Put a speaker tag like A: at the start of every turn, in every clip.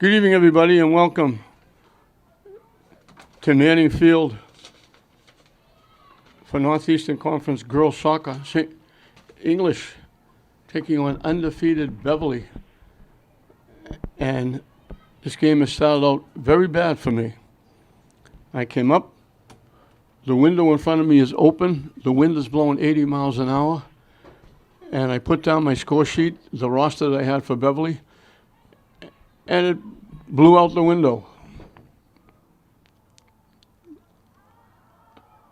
A: Good evening, everybody, and welcome to Manning Field for Northeastern Conference Girls Soccer. English taking on undefeated Beverly. And this game has started out very bad for me. I came up, the window in front of me is open, the wind is blowing 80 miles an hour, and I put down my score sheet, the roster that I had for Beverly, and it blew out the window.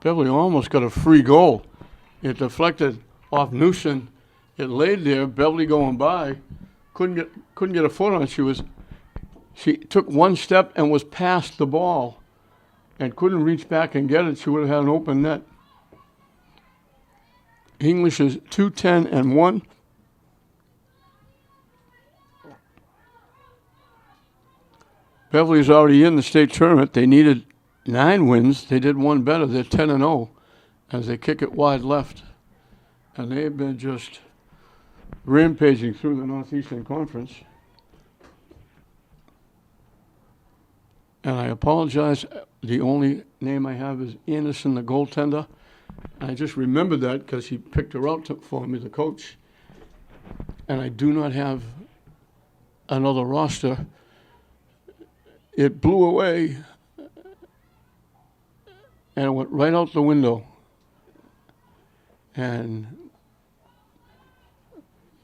A: Beverly almost got a free goal. It deflected off Newson. It laid there, Beverly going by, couldn't get a foot on it. She took one step and was past the ball and couldn't reach back and get it. She would have had an open net. English is 2-10-1. Beverly's already in the state tournament. They needed 9 wins. They did one better. They're 10-0 as they kick it wide left. And they've been just rampaging through the Northeastern Conference. And I apologize. The only name I have is Anderson, the goaltender. And I just remembered that because he picked her out for me, the coach. And I do not have another roster. It blew away, and it went right out the window. And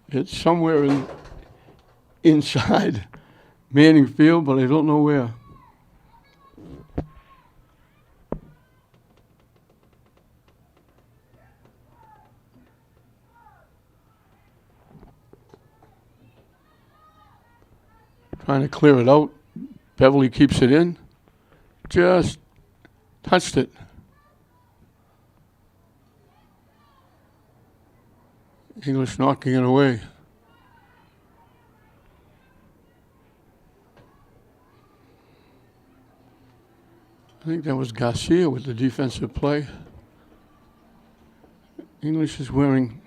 A: it's somewhere inside Manning Field, but I don't know where. Trying to clear it out. Beverly keeps it in. Just touched it. English knocking it away. I think that was Garcia with the defensive play. English is wearing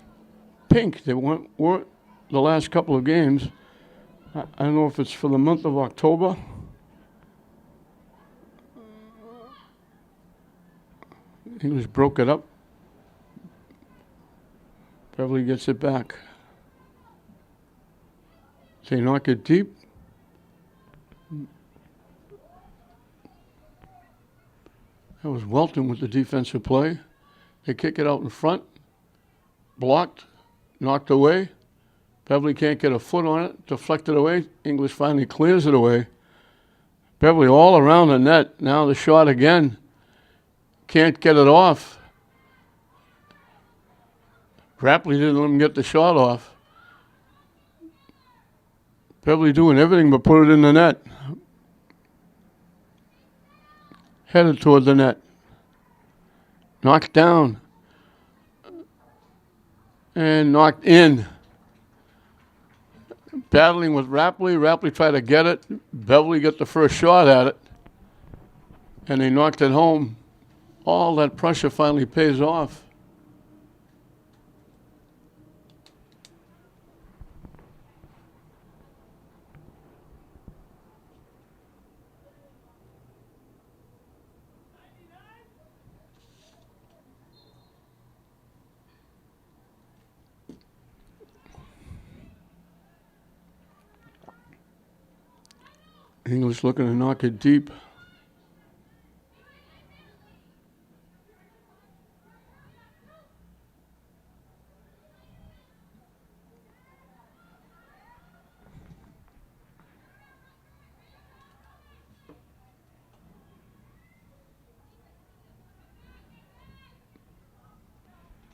A: pink. They wore the last couple of games. I don't know if it's for the month of October. English broke it up. Beverly gets it back. They knock it deep. That was Welton with the defensive play. They kick it out in front. Blocked. Knocked away. Beverly can't get a foot on it. Deflected away. English finally clears it away. Beverly all around the net. Now the shot again. Can't get it off. Rapley didn't let him get the shot off. Beverly doing everything but put it in the net. Headed toward the net. Knocked down. And knocked in. Battling with Rapley. Rapley tried to get it. Beverly got the first shot at it. And they knocked it home. All that pressure finally pays off. English looking to knock it deep.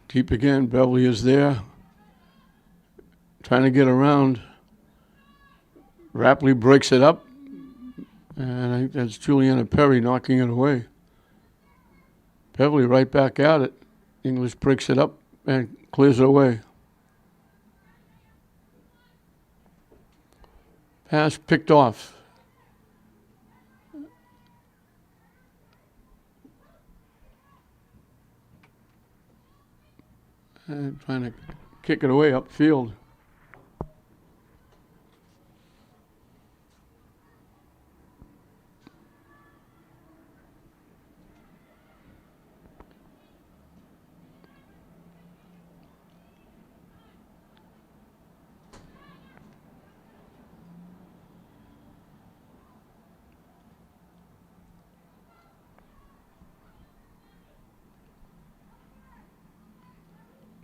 A: Deep again. Beverly is there. Trying to get around. Rapley breaks it up. And I think that's Juliana Perry knocking it away. Beverly right back at it. English breaks it up and clears it away. Pass picked off. And trying to kick it away upfield.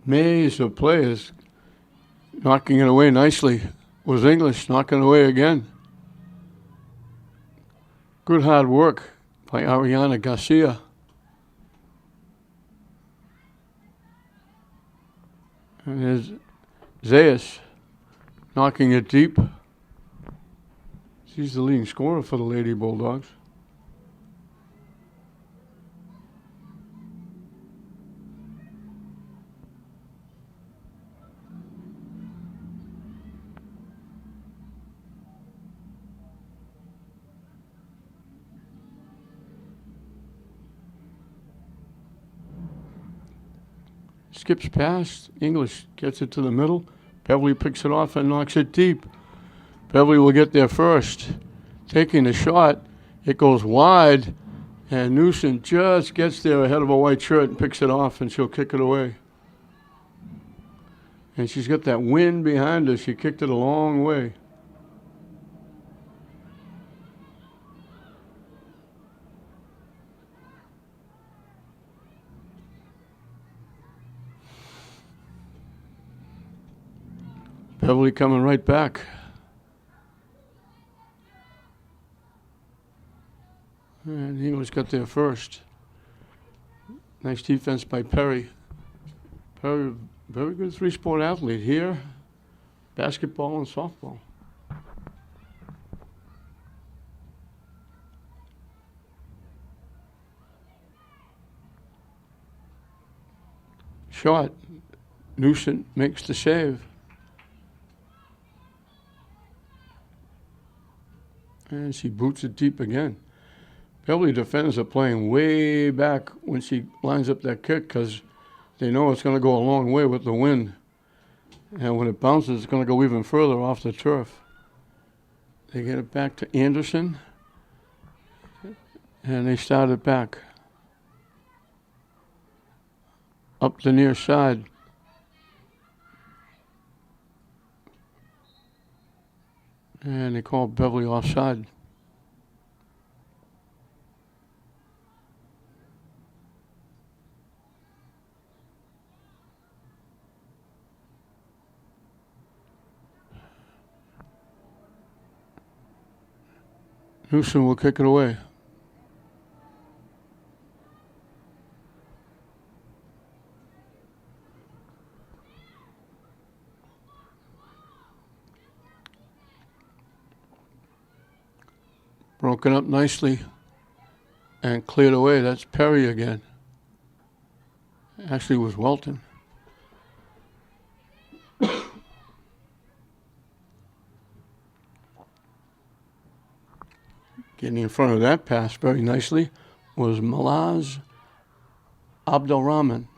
A: maze of players knocking it away nicely. Was English knocking away again. Good hard work by Ariana Garcia. And there's LEHS knocking it deep. She's the leading scorer for the Lady Bulldogs. Skips past. English gets it to the middle. Beverly picks it off and knocks it deep. Beverly will get there first. Taking the shot. It goes wide. And Newsom just gets there ahead of a white shirt and picks it off, and she'll kick it away. And she's got that wind behind her. She kicked it a long way. Beverly coming right back. And English got there first. Nice defense by Perry. Perry, very good three-sport athlete here. Basketball and softball. Shot. Newsom makes the save. And she boots it deep again. Beverly defenders are playing way back when she lines up that kick because they know it's going to go a long way with the wind. And when it bounces, it's going to go even further off the turf. They get it back to Anderson. And they start it back. Up the near side. And they call Beverly offside. Newsom will kick it away. Broken up nicely and cleared away. That's Perry again. Actually, it was Welton. Getting in front of that pass very nicely was Malaz Abdelrahman.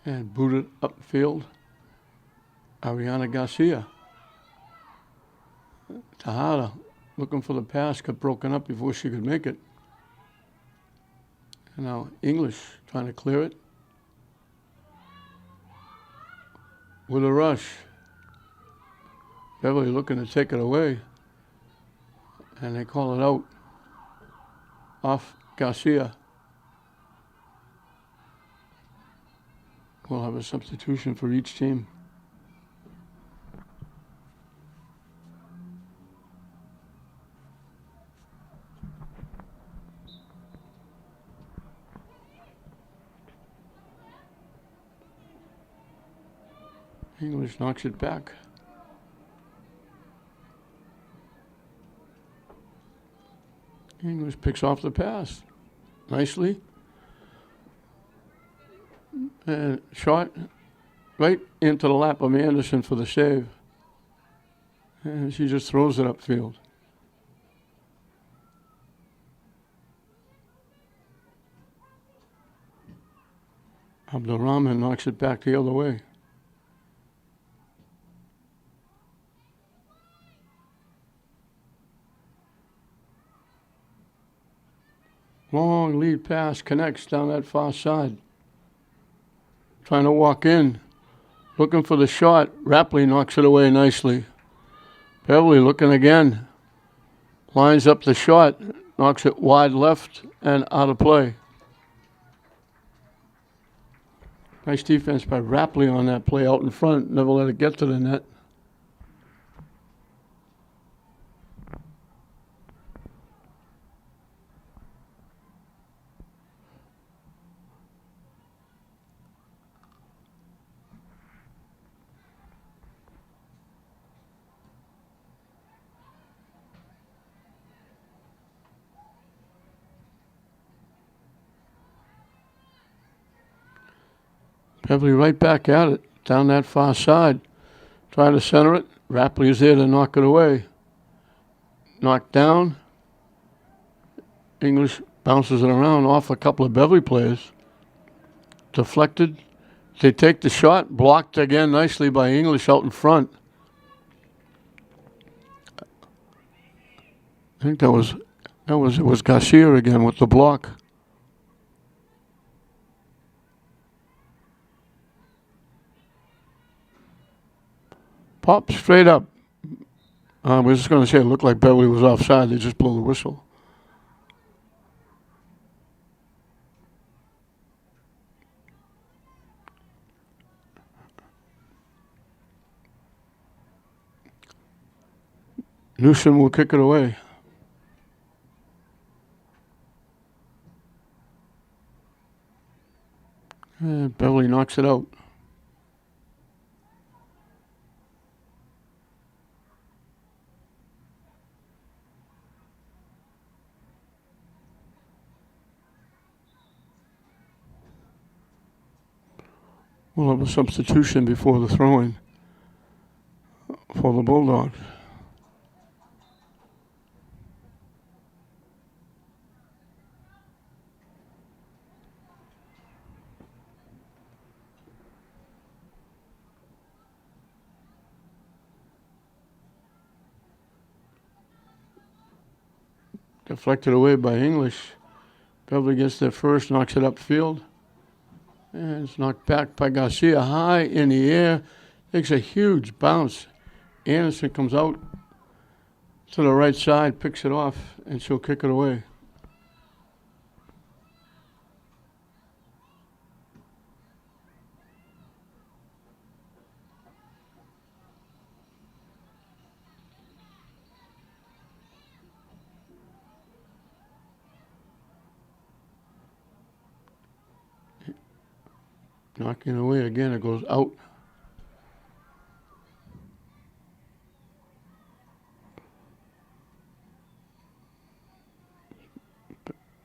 A: And booted upfield, Ariana Garcia. Tejada looking for the pass, got broken up before she could make it. And now English trying to clear it. With a rush. Beverly looking to take it away. And they call it out. Off Garcia. We'll have a substitution for each team. English knocks it back. English picks off the pass nicely. And shot right into the lap of Anderson for the save. And she just throws it upfield. Abdelrahman knocks it back the other way. Long lead pass connects down that far side. Trying to walk in. Looking for the shot. Rapley knocks it away nicely. Beverly looking again. Lines up the shot. Knocks it wide left and out of play. Nice defense by Rapley on that play out in front. Never let it get to the net. Beverly right back at it, down that far side. Trying to center it. Rapley is there to knock it away. Knocked down. English bounces it around off a couple of Beverly players. Deflected. They take the shot. Blocked again nicely by English out in front. I think it was Garcia again with the block. Pop straight up. I was just going to say it looked like Beverly was offside. They just blew the whistle. Newsom will kick it away. And Beverly knocks it out. We'll have a substitution before the throw-in for the Bulldogs. Deflected away by English. Beverly gets there first, knocks it upfield. And it's knocked back by Garcia high in the air. Takes a huge bounce. Anderson comes out to the right side, picks it off, and she'll kick it away. Knocking away again, it goes out.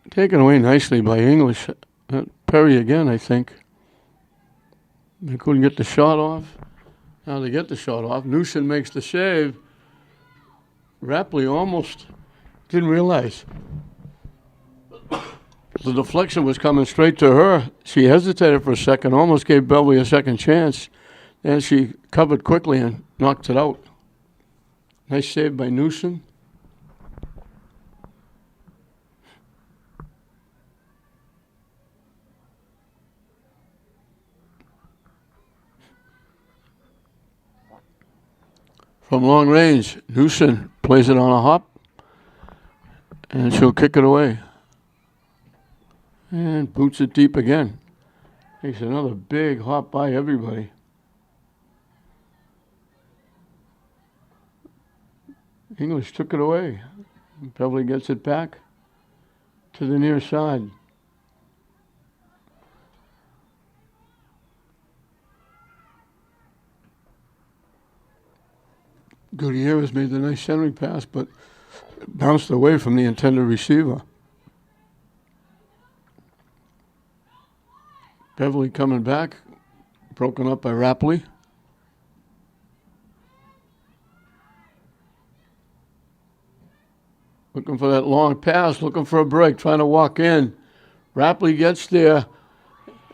A: Taken away nicely by English. Perry again, I think. They couldn't get the shot off. Now they get the shot off. Newsom makes the save. Rapley almost didn't realize the deflection was coming straight to her. She hesitated for a second, almost gave Beverly a second chance. Then she covered quickly and knocked it out. Nice save by Newsom. From long range, Newsom plays it on a hop, and she'll kick it away. And boots it deep again. Takes another big hop by everybody. English took it away. Beverly gets it back to the near side. Gutierrez made the nice centering pass, but bounced away from the intended receiver. Beverly coming back, broken up by Rapley. Looking for that long pass, looking for a break, trying to walk in. Rapley gets there,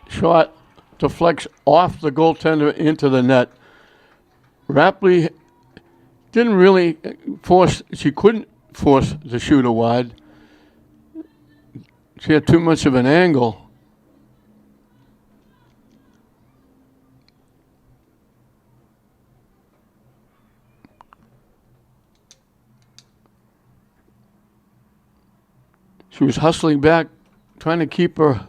A: shot deflects off the goaltender into the net. Rapley didn't really force, she couldn't force the shooter wide. She had too much of an angle. She was hustling back, trying to keep her,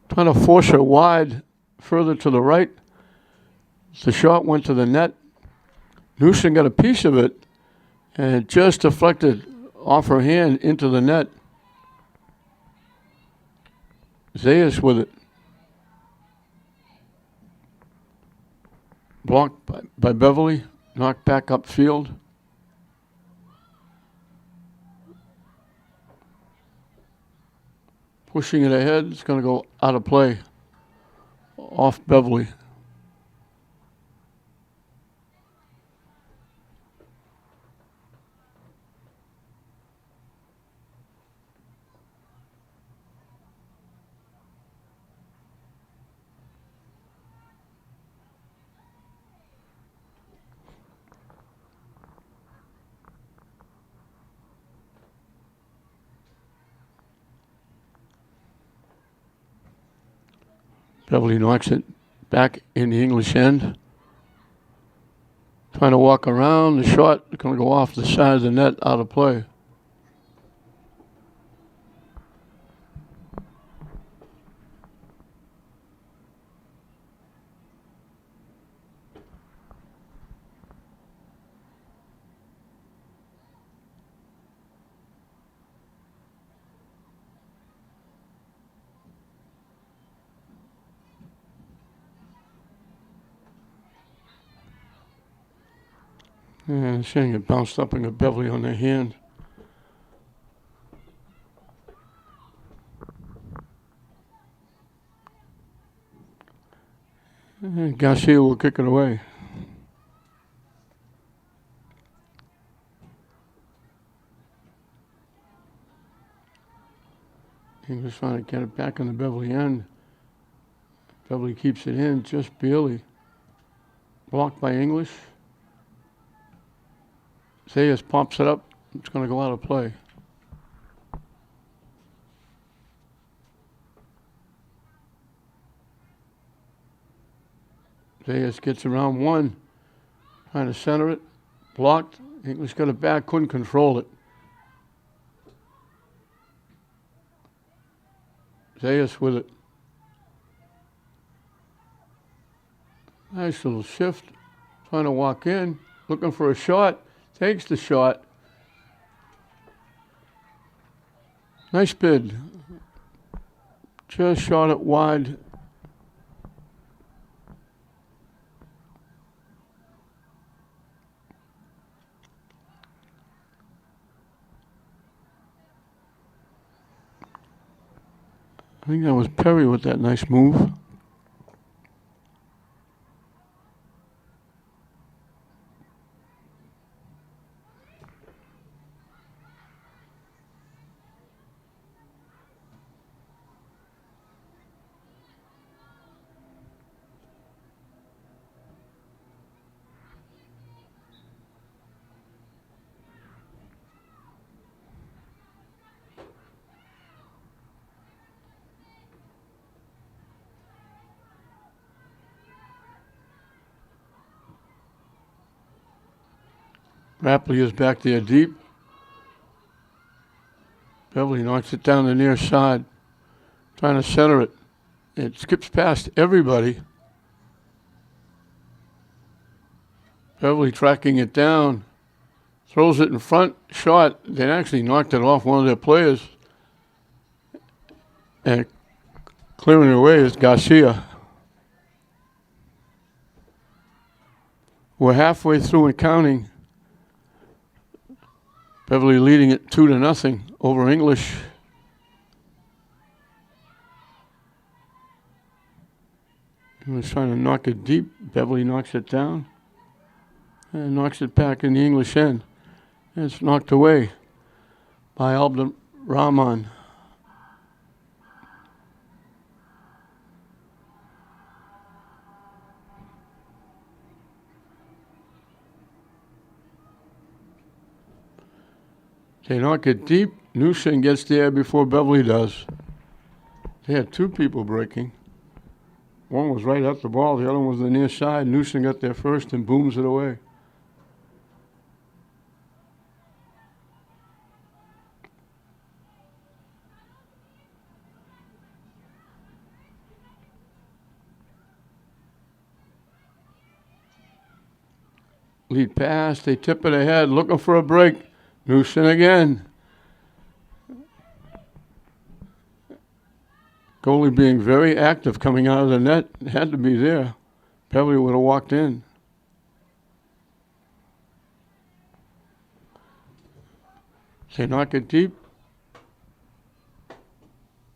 A: trying to force her wide further to the right. The shot went to the net. Newsom got a piece of it, and it just deflected off her hand into the net. LEHS with it. Blocked by Beverly, knocked back upfield. Pushing it ahead, it's going to go out of play. Off Beverly. Beverly knocks it back in the English end. Trying to walk around. The shot is going to go off the side of the net, out of play. And seeing it bounced up and got Beverly on their hand. And Garcia will kick it away. English trying to get it back on the Beverly end. Beverly keeps it in just barely. Blocked by English. LEHS pops it up. It's going to go out of play. LEHS gets around one. Trying to center it. Blocked. English got it back. Couldn't control it. LEHS with it. Nice little shift. Trying to walk in. Looking for a shot. Takes the shot. Nice bid. Just shot it wide. I think that was Perry with that nice move. Rapley is back there deep. Beverly knocks it down the near side. Trying to center it. It skips past everybody. Beverly tracking it down. Throws it in front. Shot. They actually knocked it off one of their players. And clearing it away is Garcia. We're halfway through and counting. Beverly leading it 2-0 over English. He was trying to knock it deep. Beverly knocks it down and knocks it back in the English end. And it's knocked away by Albert Rahman. They knock it deep. Newsom gets there before Beverly does. They had two people breaking. One was right at the ball. The other one was the near side. Newsom got there first and booms it away. Lead pass. They tip it ahead, looking for a break. Newson again. Goalie being very active coming out of the net. Had to be there. Beverly would have walked in. They knock it deep.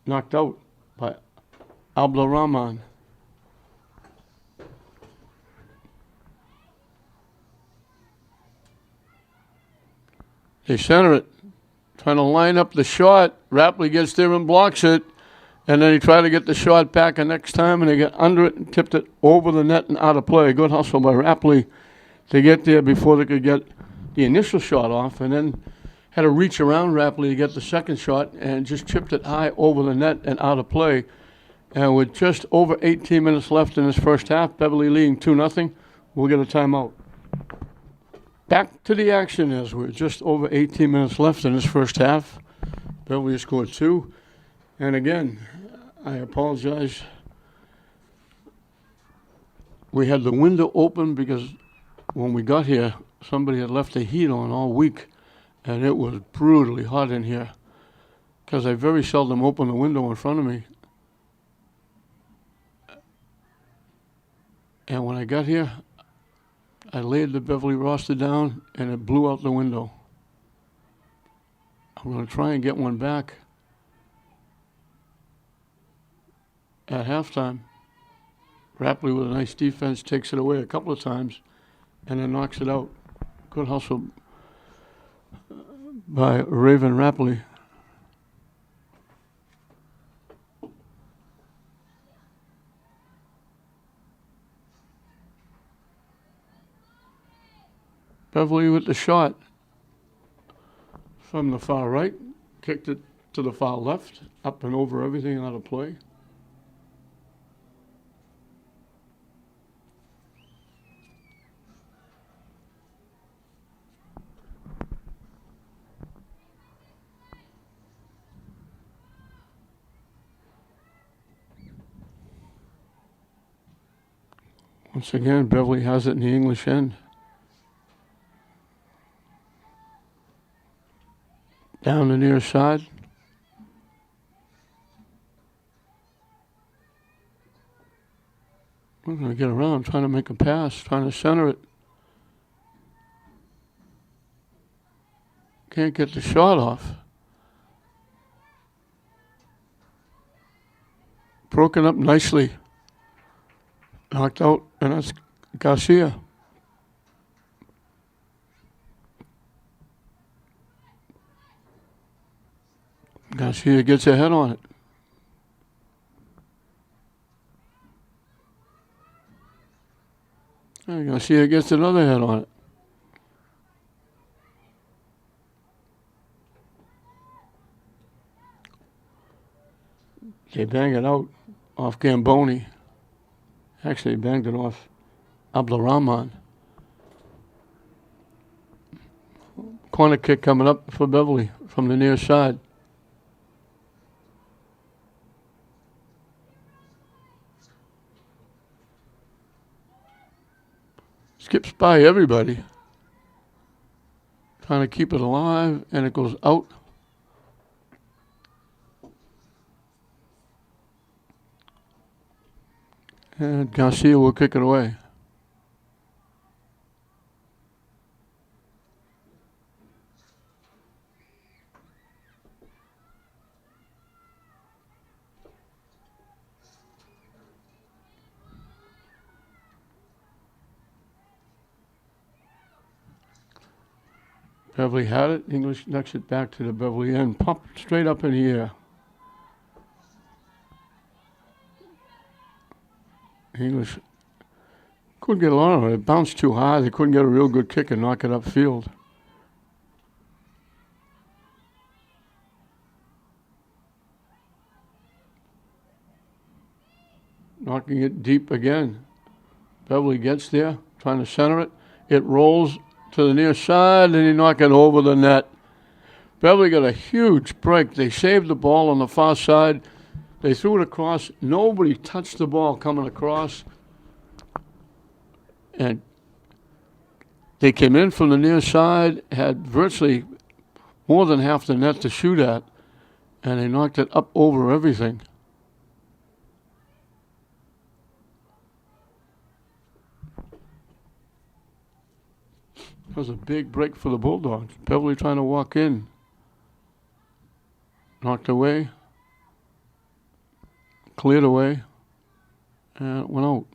A: Knocked out by Abdulrahman. They center it. Trying to line up the shot. Rapley gets there and blocks it. And then he tried to get the shot back the next time, and they got under it and tipped it over the net and out of play. Good hustle by Rapley to get there before they could get the initial shot off, and then had to reach around Rapley to get the second shot and just chipped it high over the net and out of play. And with just over 18 minutes left in this first half, Beverly leading 2-0, we'll get a timeout. Back to the action as we're just over 18 minutes left in this first half. Beverly has scored 2. And again, I apologize. We had the window open because when we got here, somebody had left the heat on all week, and it was brutally hot in here because I very seldom open the window in front of me. And when I got here, I laid the Beverly roster down, and it blew out the window. I'm going to try and get one back at halftime. Rapley with a nice defense takes it away a couple of times and then knocks it out. Good hustle by Raven Rapley. Beverly with the shot from the far right, kicked it to the far left, up and over everything out of play. Once again, Beverly has it in the English end. Down the near side. We're going to get around, trying to make a pass, trying to center it. Can't get the shot off. Broken up nicely. Knocked out, and that's Garcia. Garcia gets a head on it. And Garcia gets another head on it. They bang it out off Gamboni. Actually, banged it off Abdulrahman. Corner kick coming up for Beverly from the near side. Skips by everybody. Trying to keep it alive, and it goes out. And Garcia will kick it away. Beverly had it. English knocks it back to the Beverly end. Pumped straight up in the air. English couldn't get a lot of it. It bounced too high. They couldn't get a real good kick and knock it upfield. Knocking it deep again. Beverly gets there, trying to center it. It rolls to the near side, and he knocked it over the net. Beverly got a huge break. They saved the ball on the far side. They threw it across. Nobody touched the ball coming across. And They came in from the near side, had virtually more than half the net to shoot at, and they knocked it up over everything. That was a big break for the Bulldogs. Beverly trying to walk in. Knocked away. Cleared away. And it went out.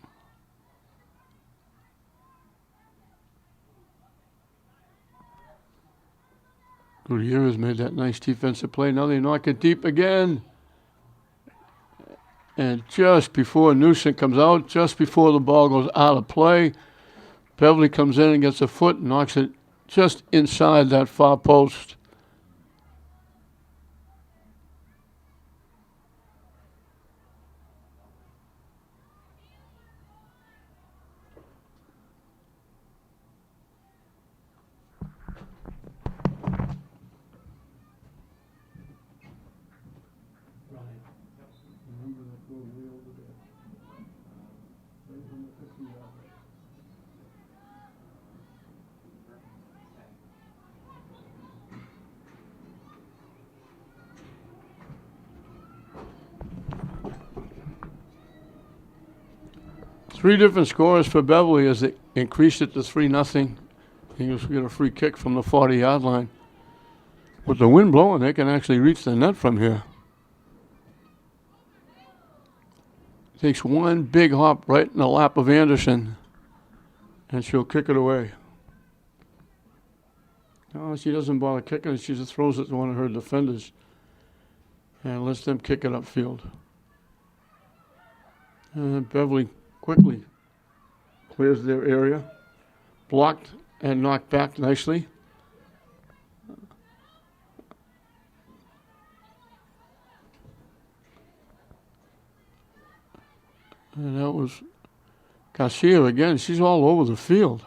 A: Gutierrez made that nice defensive play. Now they knock it deep again. And just before Newsom comes out, just before the ball goes out of play, Beverly comes in and gets a foot and knocks it just inside that far post. Three different scores for Beverly as they increased it to 3-0. Eagles get a free kick from the 40-yard line. With the wind blowing, they can actually reach the net from here. Takes one big hop right in the lap of Anderson, and she'll kick it away. No, she doesn't bother kicking it. She just throws it to one of her defenders and lets them kick it upfield. And Beverly quickly clears their area. Blocked and knocked back nicely. And that was Garcia again. She's all over the field.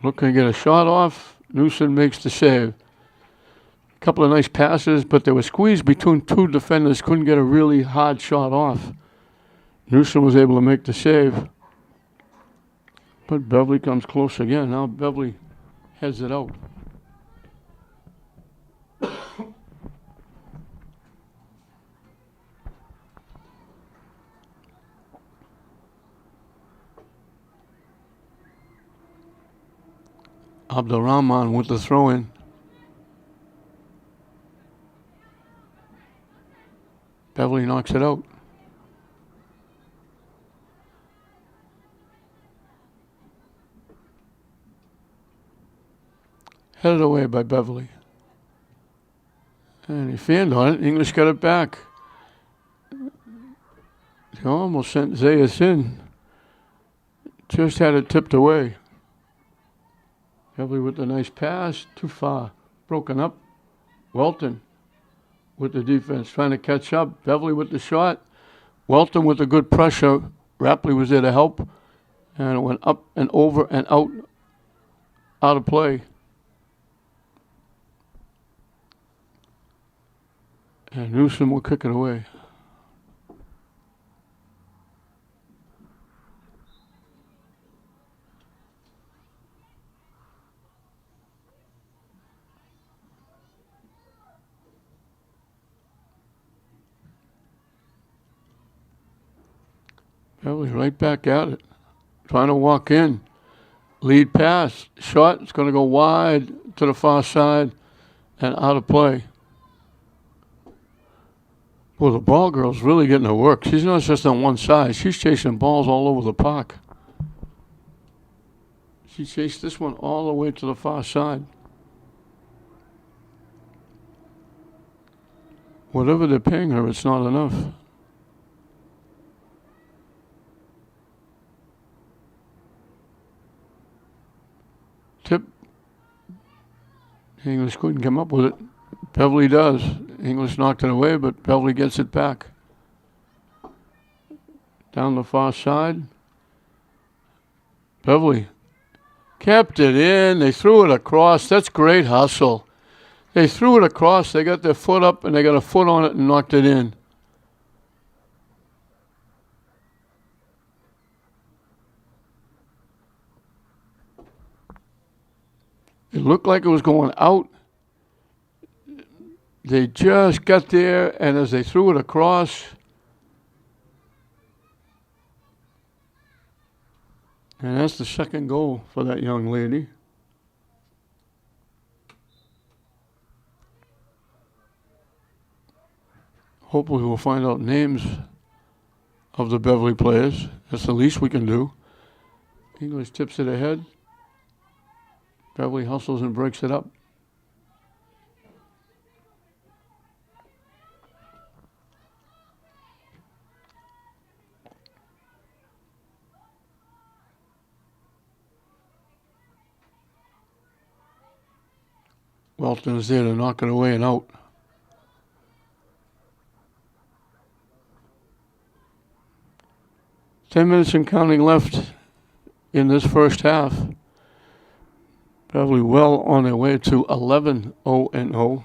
A: Looking to get a shot off. Newsom makes the save. A couple of nice passes, but they were squeezed between two defenders. Couldn't get a really hard shot off. Newsom was able to make the save. But Beverly comes close again. Now Beverly heads it out. Abdurrahman with the throw-in. Beverly knocks it out. Headed away by Beverly. And he fanned on it. English got it back. He almost sent Zayas in. Just had it tipped away. Beverly with a nice pass. Too far. Broken up. Welton with the defense trying to catch up. Beverly with the shot. Welton with a good pressure. Rapley was there to help. And it went up and over and out of play. And Newsom will kick it away. Beverly's right back at it. Trying to walk in. Lead pass. Shot. It's going to go wide to the far side and out of play. Well, the ball girl's really getting to work. She's not just on one side. She's chasing balls all over the park. She chased this one all the way to the far side. Whatever they're paying her, it's not enough. Tip. English couldn't come up with it. Beverly does. English knocked it away, but Beverly gets it back. Down the far side. Beverly kept it in. They threw it across. That's great hustle. They threw it across. They got their foot up, and they got a foot on it and knocked it in. It looked like it was going out. They just got there, and as they threw it across, and that's the second goal for that young lady. Hopefully we'll find out names of the Beverly players. That's the least we can do. English tips it ahead. Beverly hustles and breaks it up. Welton is there to knock it away and out. Ten minutes and counting left in this first half. Beverly well on their way to 11-0-0.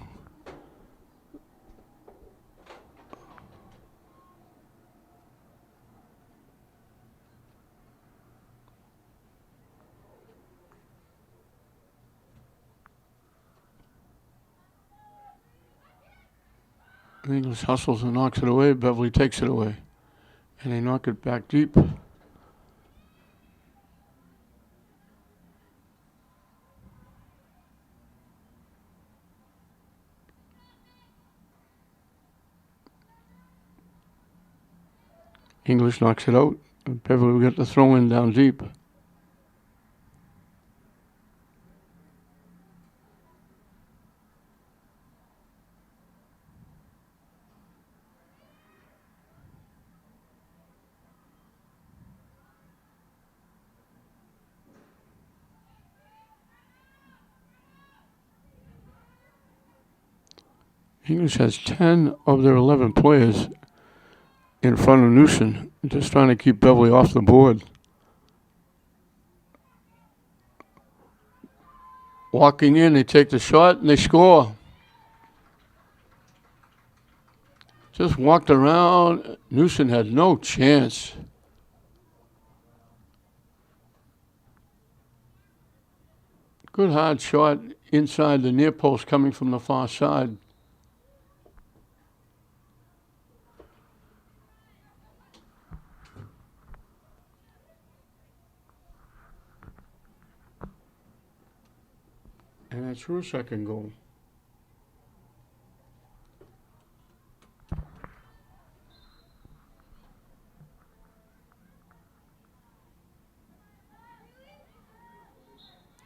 A: English hustles and knocks it away. Beverly takes it away. And they knock it back deep. English knocks it out. And Beverly will get the throw in down deep. English has 10 of their 11 players in front of Newson, just trying to keep Beverly off the board. Walking in, they take the shot and they score. Just walked around. Newson had no chance. Good hard shot inside the near post coming from the far side. And that's her second goal.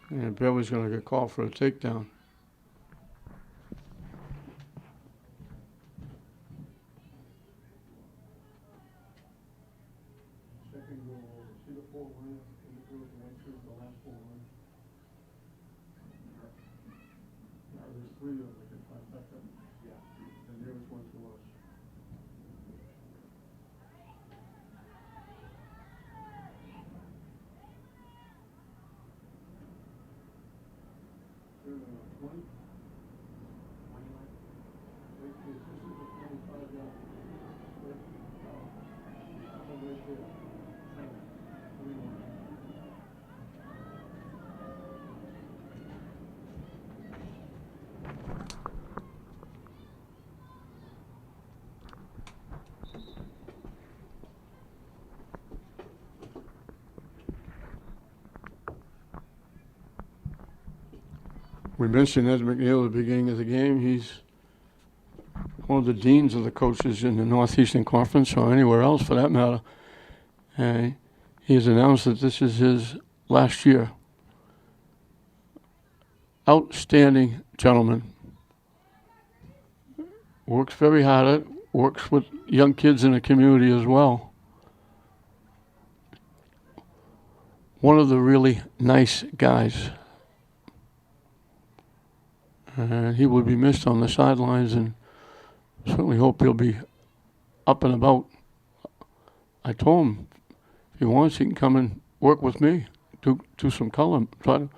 A: And Beverly's going to get called for a takedown. Second goal, see the 4 line, and it goes right through the last 4 line. Now there's 3 of them that can find back up. Yeah. And there was one to us. We mentioned Ed McNeil at the beginning of the game. He's one of the deans of the coaches in the Northeastern Conference, or anywhere else for that matter. He has announced that this is his last year. Outstanding gentleman. Works very hard at it, works with young kids in the community as well. One of the really nice guys. And he will be missed on the sidelines, and certainly hope he'll be up and about. I told him if he wants, he can come and work with me, do some color, try to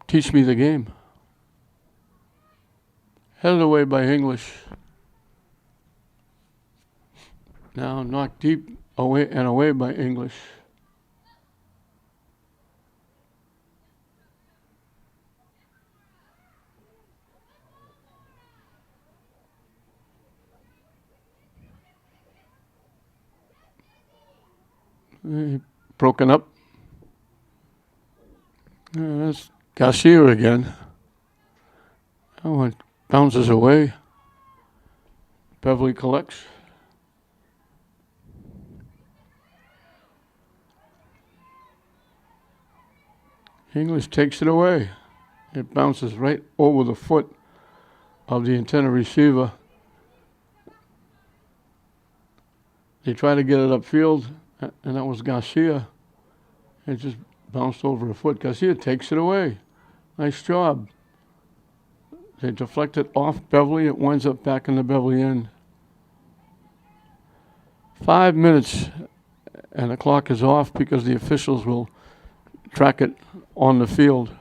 A: teach me the game. Headed away by English. Now knocked deep away and away by English. Broken up. That's Garcia again. That one bounces away. Beverly collects. English takes it away. It bounces right over the foot of the intended receiver. They try to get it upfield, and that was Garcia. It just bounced over a foot. Garcia takes it away. Nice job. They deflect it off Beverly. It winds up back in the Beverly end. 5 minutes, and the clock is off because the officials will track it on the field.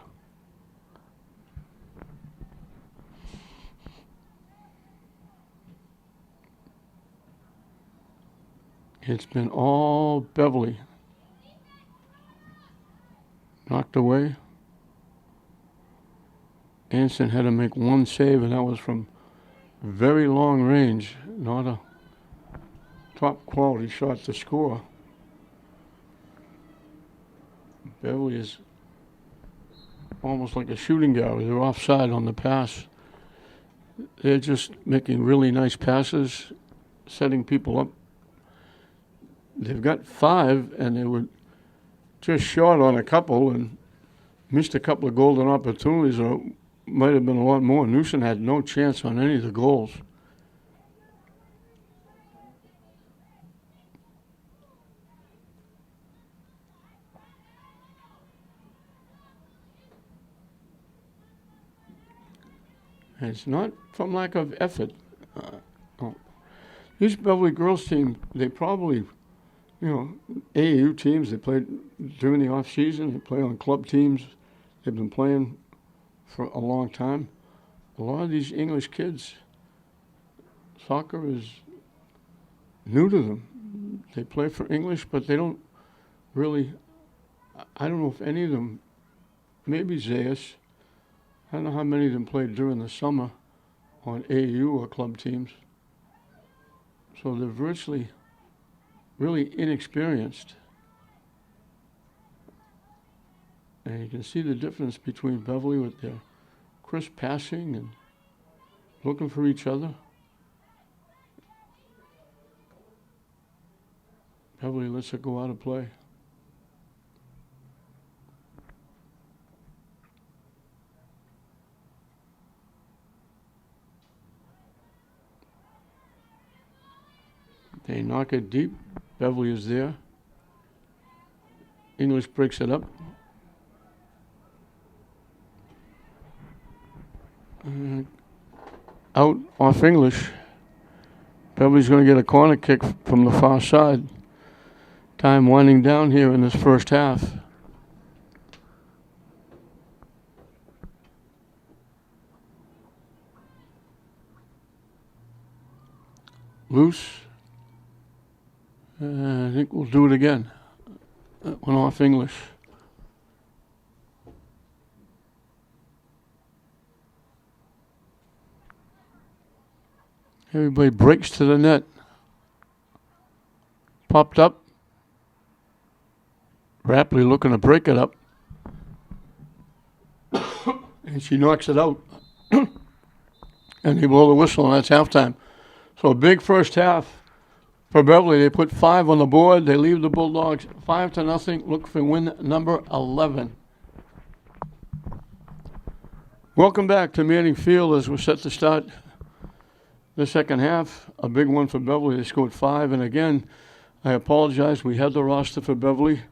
A: It's been all Beverly. Knocked away. Anson had to make one save, and that was from very long range. Not a top quality shot to score. Beverly is almost like a shooting gallery. They're offside on the pass. They're just making really nice passes, setting people up. They've got 5, and they were just short on a couple and missed a couple of golden opportunities, or might have been a lot more. Newsom had no chance on any of the goals. And it's not from lack of effort. These Beverly girls team, they probably, AAU teams, they played during the off season, they play on club teams. They've been playing for a long time. A lot of these English kids, soccer is new to them. They play for English, but they don't really, I don't know if any of them, maybe Zayas, I don't know how many of them played during the summer on AAU or club teams. So they're virtually really inexperienced. And you can see the difference between Beverly with their crisp passing and looking for each other. Beverly lets it go out of play. They knock it deep. Beverly is there. English breaks it up. Out off English. Beverly's going to get a corner kick from the far side. Time winding down here in this first half. Loose. I think we'll do it again. That went off English. Everybody breaks to the net. Popped up. Rapidly looking to break it up. And she knocks it out. And they blow the whistle, and that's halftime. So a big first half for Beverly. They put 5 on the board. They leave the Bulldogs 5-0. Look for win number 11. Welcome back to Manning Field as we're set to start the second half. A big one for Beverly. They scored 5. And again, I apologize. We had the roster for Beverly.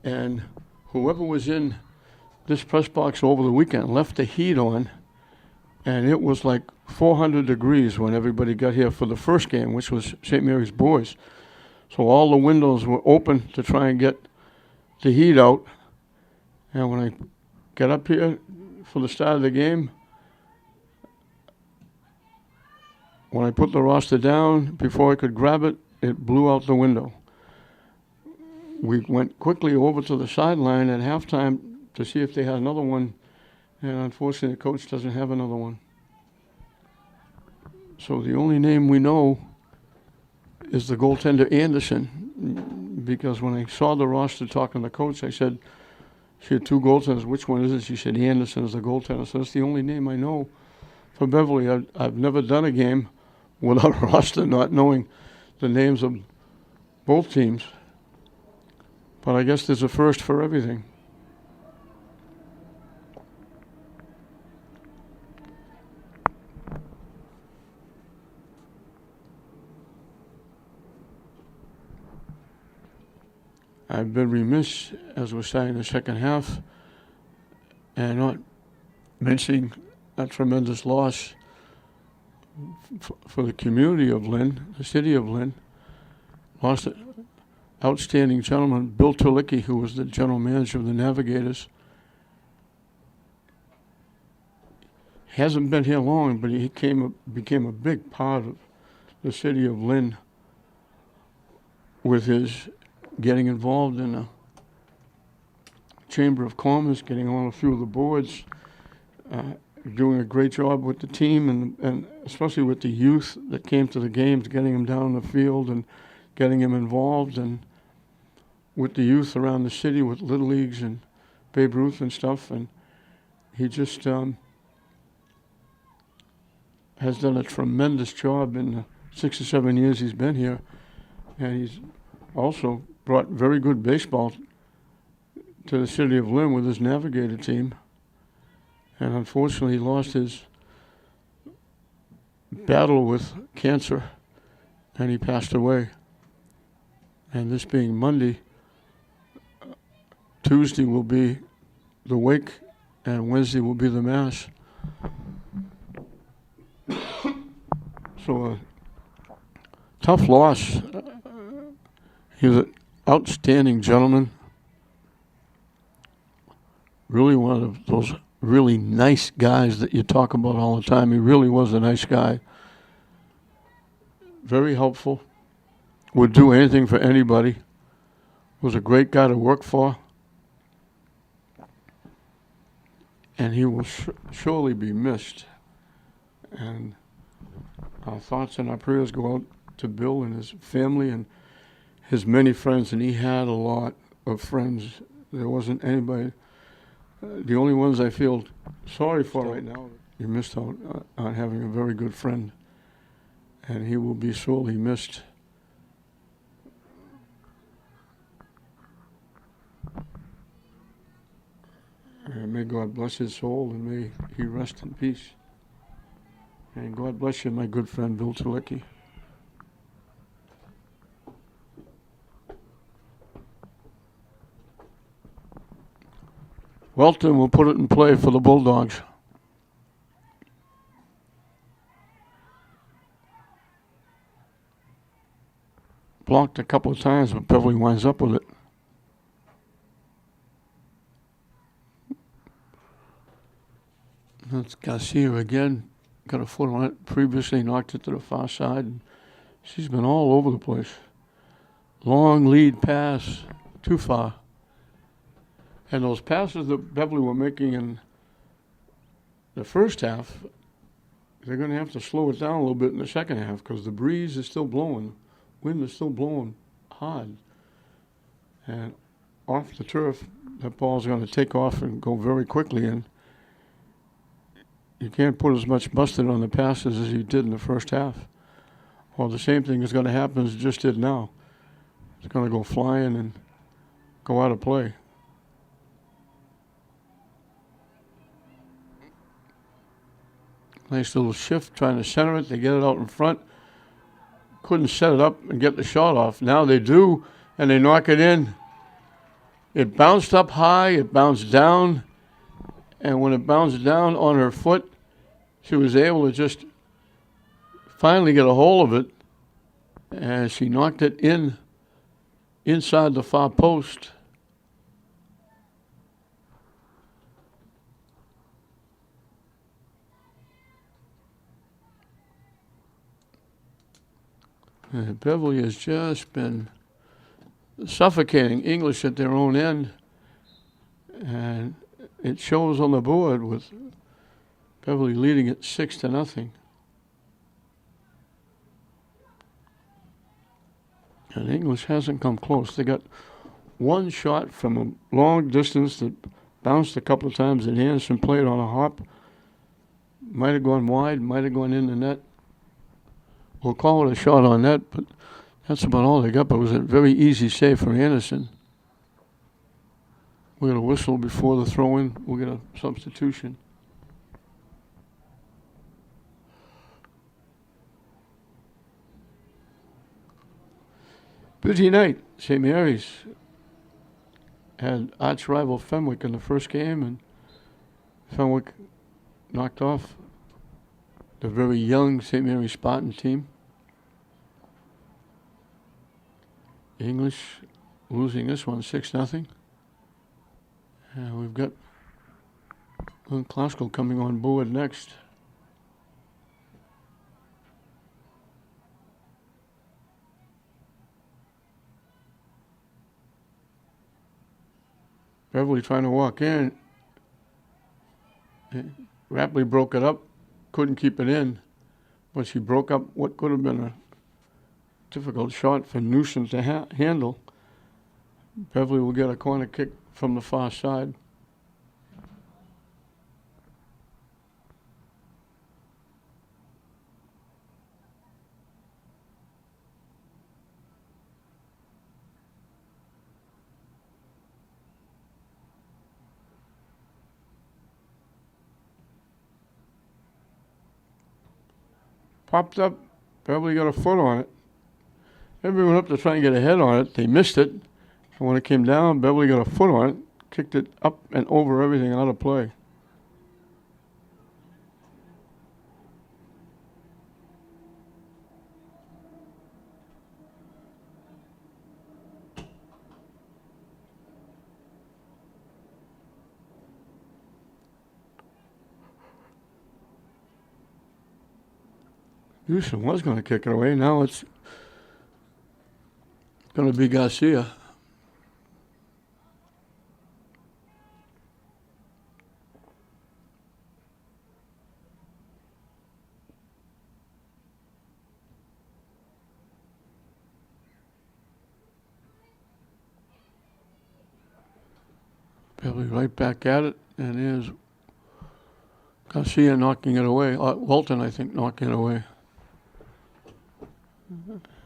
A: And whoever was in this press box over the weekend left the heat on. And it was like 400 degrees when everybody got here for the first game, which was St. Mary's boys. So all the windows were open to try and get the heat out. And when I got up here for the start of the game, when I put the roster down, before I could grab it, it blew out the window. We went quickly over to the sideline at halftime to see if they had another one, and unfortunately the coach doesn't have another one. So the only name we know is the goaltender Anderson, because when I saw the roster talking to the coach, I said, she had 2 goaltenders, which one is it? She said, Anderson is the goaltender. So that's the only name I know for Beverly. I've never done a game without a roster not knowing the names of both teams. But I guess there's a first for everything. I've been remiss as we're starting the second half and not mentioning a tremendous loss for the community of Lynn, the city of Lynn. Lost an outstanding gentleman, Bill Tulicki, who was the general manager of the Navigators. Hasn't been here long, but he became a big part of the city of Lynn with his getting involved in the Chamber of Commerce, getting on a few of the boards, doing a great job with the team and especially with the youth that came to the games, getting them down the field and getting them involved, and with the youth around the city with Little Leagues and Babe Ruth and stuff. And he just has done a tremendous job in the 6 or 7 years he's been here. And he's also brought very good baseball to the city of Lynn with his Navigator team. And unfortunately, he lost his battle with cancer, and he passed away. And this being Monday, Tuesday will be the wake, and Wednesday will be the mass. So a tough loss. He was an outstanding gentleman. Really one of those really nice guys that you talk about all the time. He really was a nice guy. Very helpful. Would do anything for anybody. Was a great guy to work for. And he will surely be missed. And our thoughts and our prayers go out to Bill and his family and his many friends. And he had a lot of friends. There wasn't anybody. The only ones I feel sorry for right now, he missed out on having a very good friend. And he will be sorely missed. And may God bless his soul, and may he rest in peace. And God bless you, my good friend, Bill Tulicki. Welton will put it in play for the Bulldogs. Blocked a couple of times, but Beverly winds up with it. That's Garcia again. Got a foot on it. Previously knocked it to the far side. And she's been all over the place. Long lead pass. Too far. And those passes that Beverly were making in the first half, they're going to have to slow it down a little bit in the second half because the breeze is still blowing. Wind is still blowing hard. And off the turf, that ball's going to take off and go very quickly. And you can't put as much mustard on the passes as you did in the first half. Well, the same thing is going to happen as it just did now. It's going to go flying and go out of play. Nice little shift, trying to center it. They get it out in front. Couldn't set it up and get the shot off. Now they do, and they knock it in. It bounced up high. It bounced down. And when it bounced down on her foot, she was able to just finally get a hold of it. And she knocked it in inside the far post. Beverly has just been suffocating English at their own end, and it shows on the board with Beverly leading it 6-0. And English hasn't come close. They got one shot from a long distance that bounced a couple of times that Anderson played on a hop. Might have gone wide, might have gone in the net. We'll call it a shot on net, but that's about all they got. But it was a very easy save for Anderson. We're going to whistle before the throw-in. We'll get a substitution. Busy night. St. Mary's had arch rival Fenwick in the first game, and Fenwick knocked off the very young St. Mary's Spartan team. English losing this one 6-0. And we've got Glasgow coming on board next. Beverly trying to walk in. Rapley broke it up, couldn't keep it in, but she broke up what could have been a difficult shot for Newsom to handle. Beverly will get a corner kick from the far side. Popped up, Beverly got a foot on it. Everyone up to try and get a head on it. They missed it. And when it came down, Beverly got a foot on it, kicked it up and over everything out of play. Houston was going to kick it away. Now it's going to be Garcia. Beverly right back at it, and there's Garcia knocking it away. Walton, I think, knocking it away.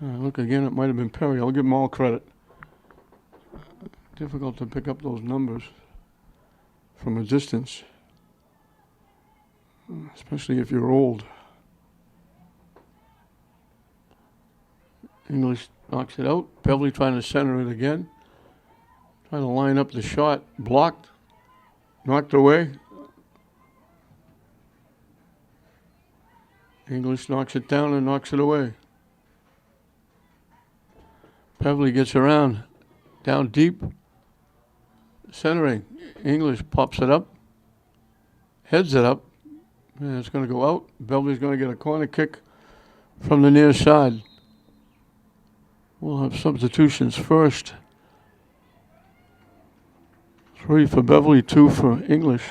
A: Look again, it might have been Perry. I'll give him all credit. Difficult to pick up those numbers from a distance, especially if you're old. English knocks it out. Beverly trying to center it again. Trying to line up the shot. Blocked. Knocked away. English knocks it down and knocks it away. Beverly gets around, down deep, centering. English pops it up, heads it up, and it's going to go out. Beverly's going to get a corner kick from the near side. We'll have substitutions first. 3 for Beverly, 2 for English.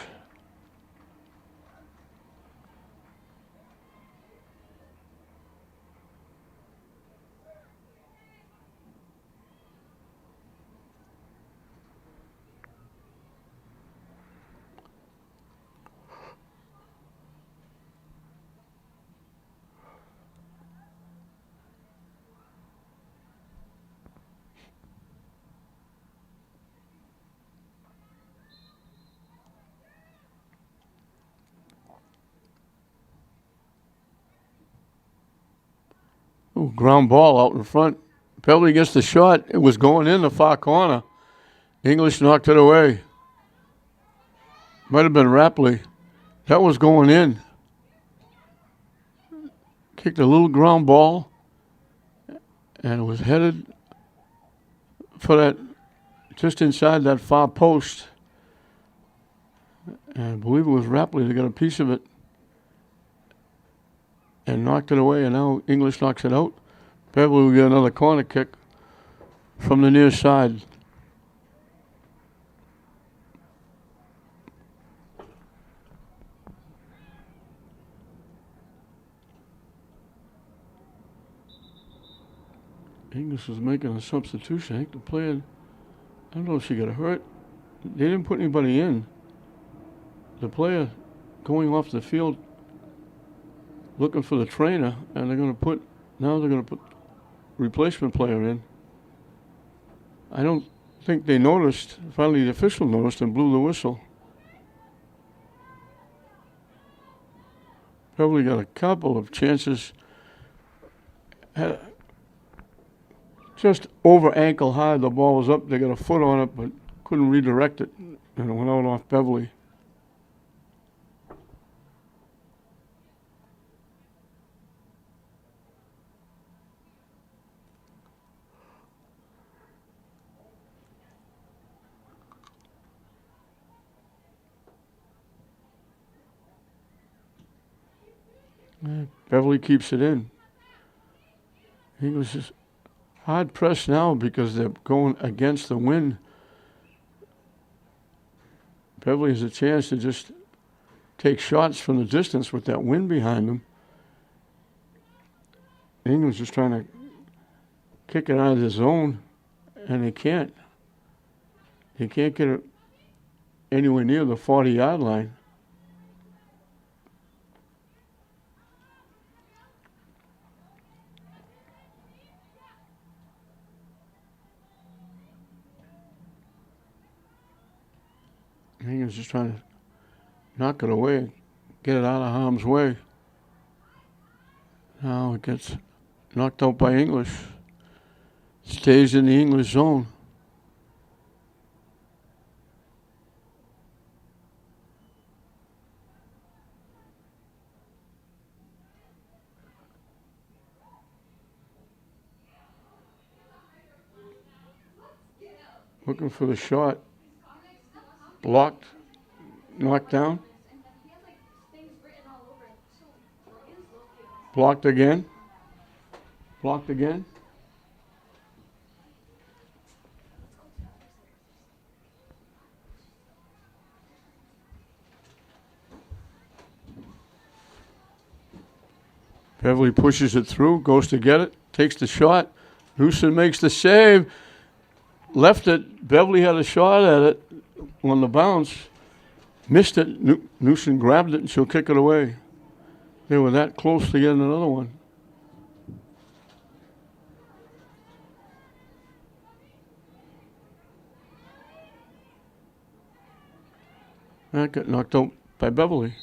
A: Ooh, ground ball out in front. Beverly gets the shot. It was going in the far corner. English knocked it away. Might have been Rapley. That was going in. Kicked a little ground ball, and it was headed for that, just inside that far post. And I believe it was Rapley that got a piece of it and knocked it away, and now English knocks it out. Beverly will get another corner kick from the near side. English was making a substitution. I think the player, I don't know if she got hurt. They didn't put anybody in. The player going off the field looking for the trainer, and they're going to put replacement player in. I don't think they noticed. Finally, the official noticed and blew the whistle. Probably got a couple of chances. Had just over ankle high, the ball was up. They got a foot on it, but couldn't redirect it, and it went out off Beverly. Beverly keeps it in. English is hard pressed now because they're going against the wind. Beverly has a chance to just take shots from the distance with that wind behind them. English is trying to kick it out of the zone, and they can't. They can't get it anywhere near the 40-yard line. English just trying to knock it away, get it out of harm's way. Now it gets knocked out by English. Stays in the English zone. Looking for the shot. Blocked. Knocked down. Blocked again. Blocked again. Beverly pushes it through, goes to get it, takes the shot. Newsom makes the save. Left it. Beverly had a shot at it on the bounce. Missed it. Newsom grabbed it, and she'll kick it away. They were that close to getting another one. That got knocked out by Beverly.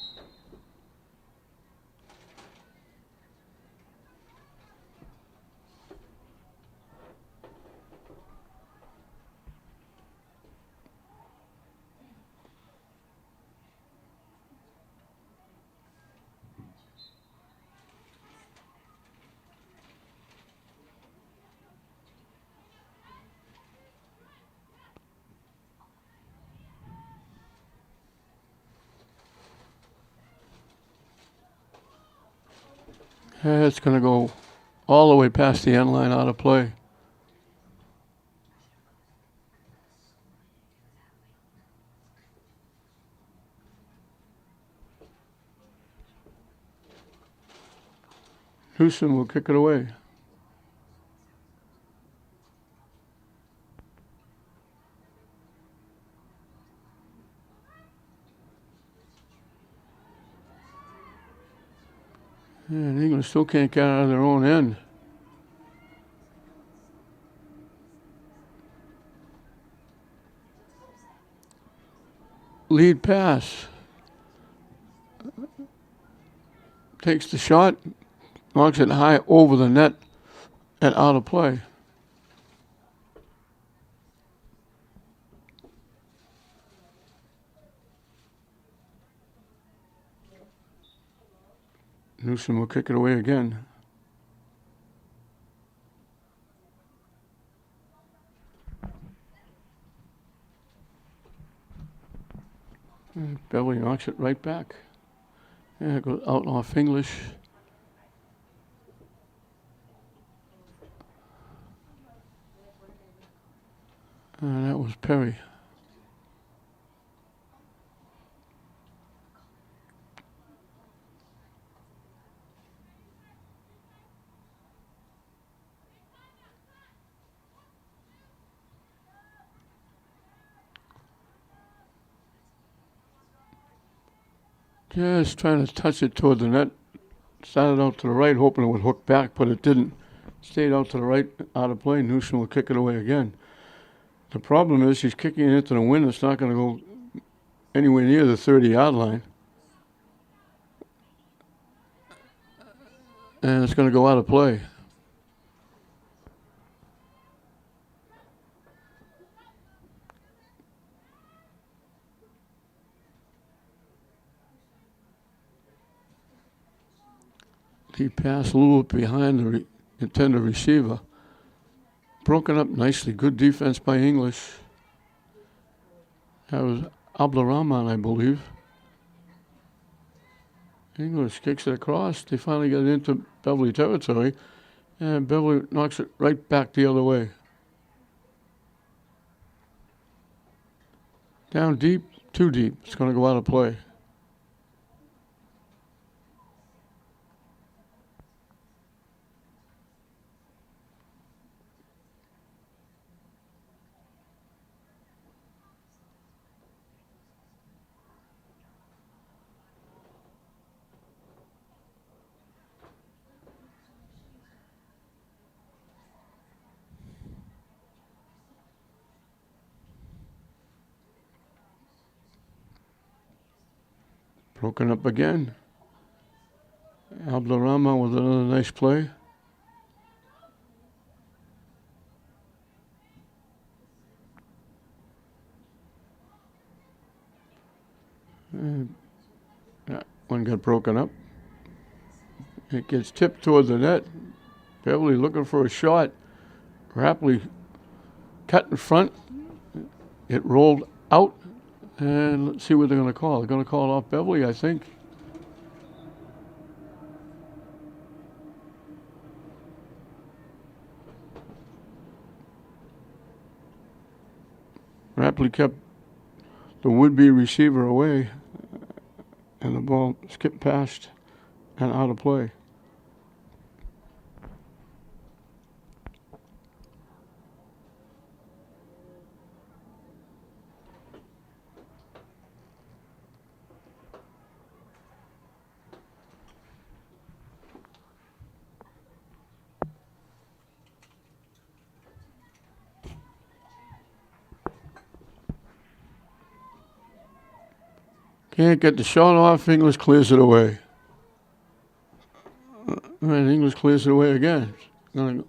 A: It's going to go all the way past the end line, out of play. Newsom will kick it away. And England still can't get out of their own end. Lead pass. Takes the shot, knocks it high over the net and out of play. Newsom will kick it away again. Beverly knocks it right back. Yeah, it goes out off English. And that was Perry. Just trying to touch it toward the net. Started out to the right, hoping it would hook back, but it didn't. Stayed out to the right, out of play. Newsom will kick it away again. The problem is he's kicking it into the wind. It's not going to go anywhere near the 30-yard line. And it's going to go out of play. He passed a little bit behind the intended receiver. Broken up nicely. Good defense by English. That was Abdurrahman, I believe. English kicks it across. They finally get into Beverly territory. And Beverly knocks it right back the other way. Down deep, too deep. It's going to go out of play. Broken up again. Abdurrahman with another nice play. And that one got broken up. It gets tipped toward the net. Beverly looking for a shot. Rapley cut in front. It rolled out. And let's see what they're going to call. They're going to call it off Beverly, I think. Rapley kept the would-be receiver away, and the ball skipped past and out of play. Can't get the shot off. English clears it away. And English clears it away again. Looked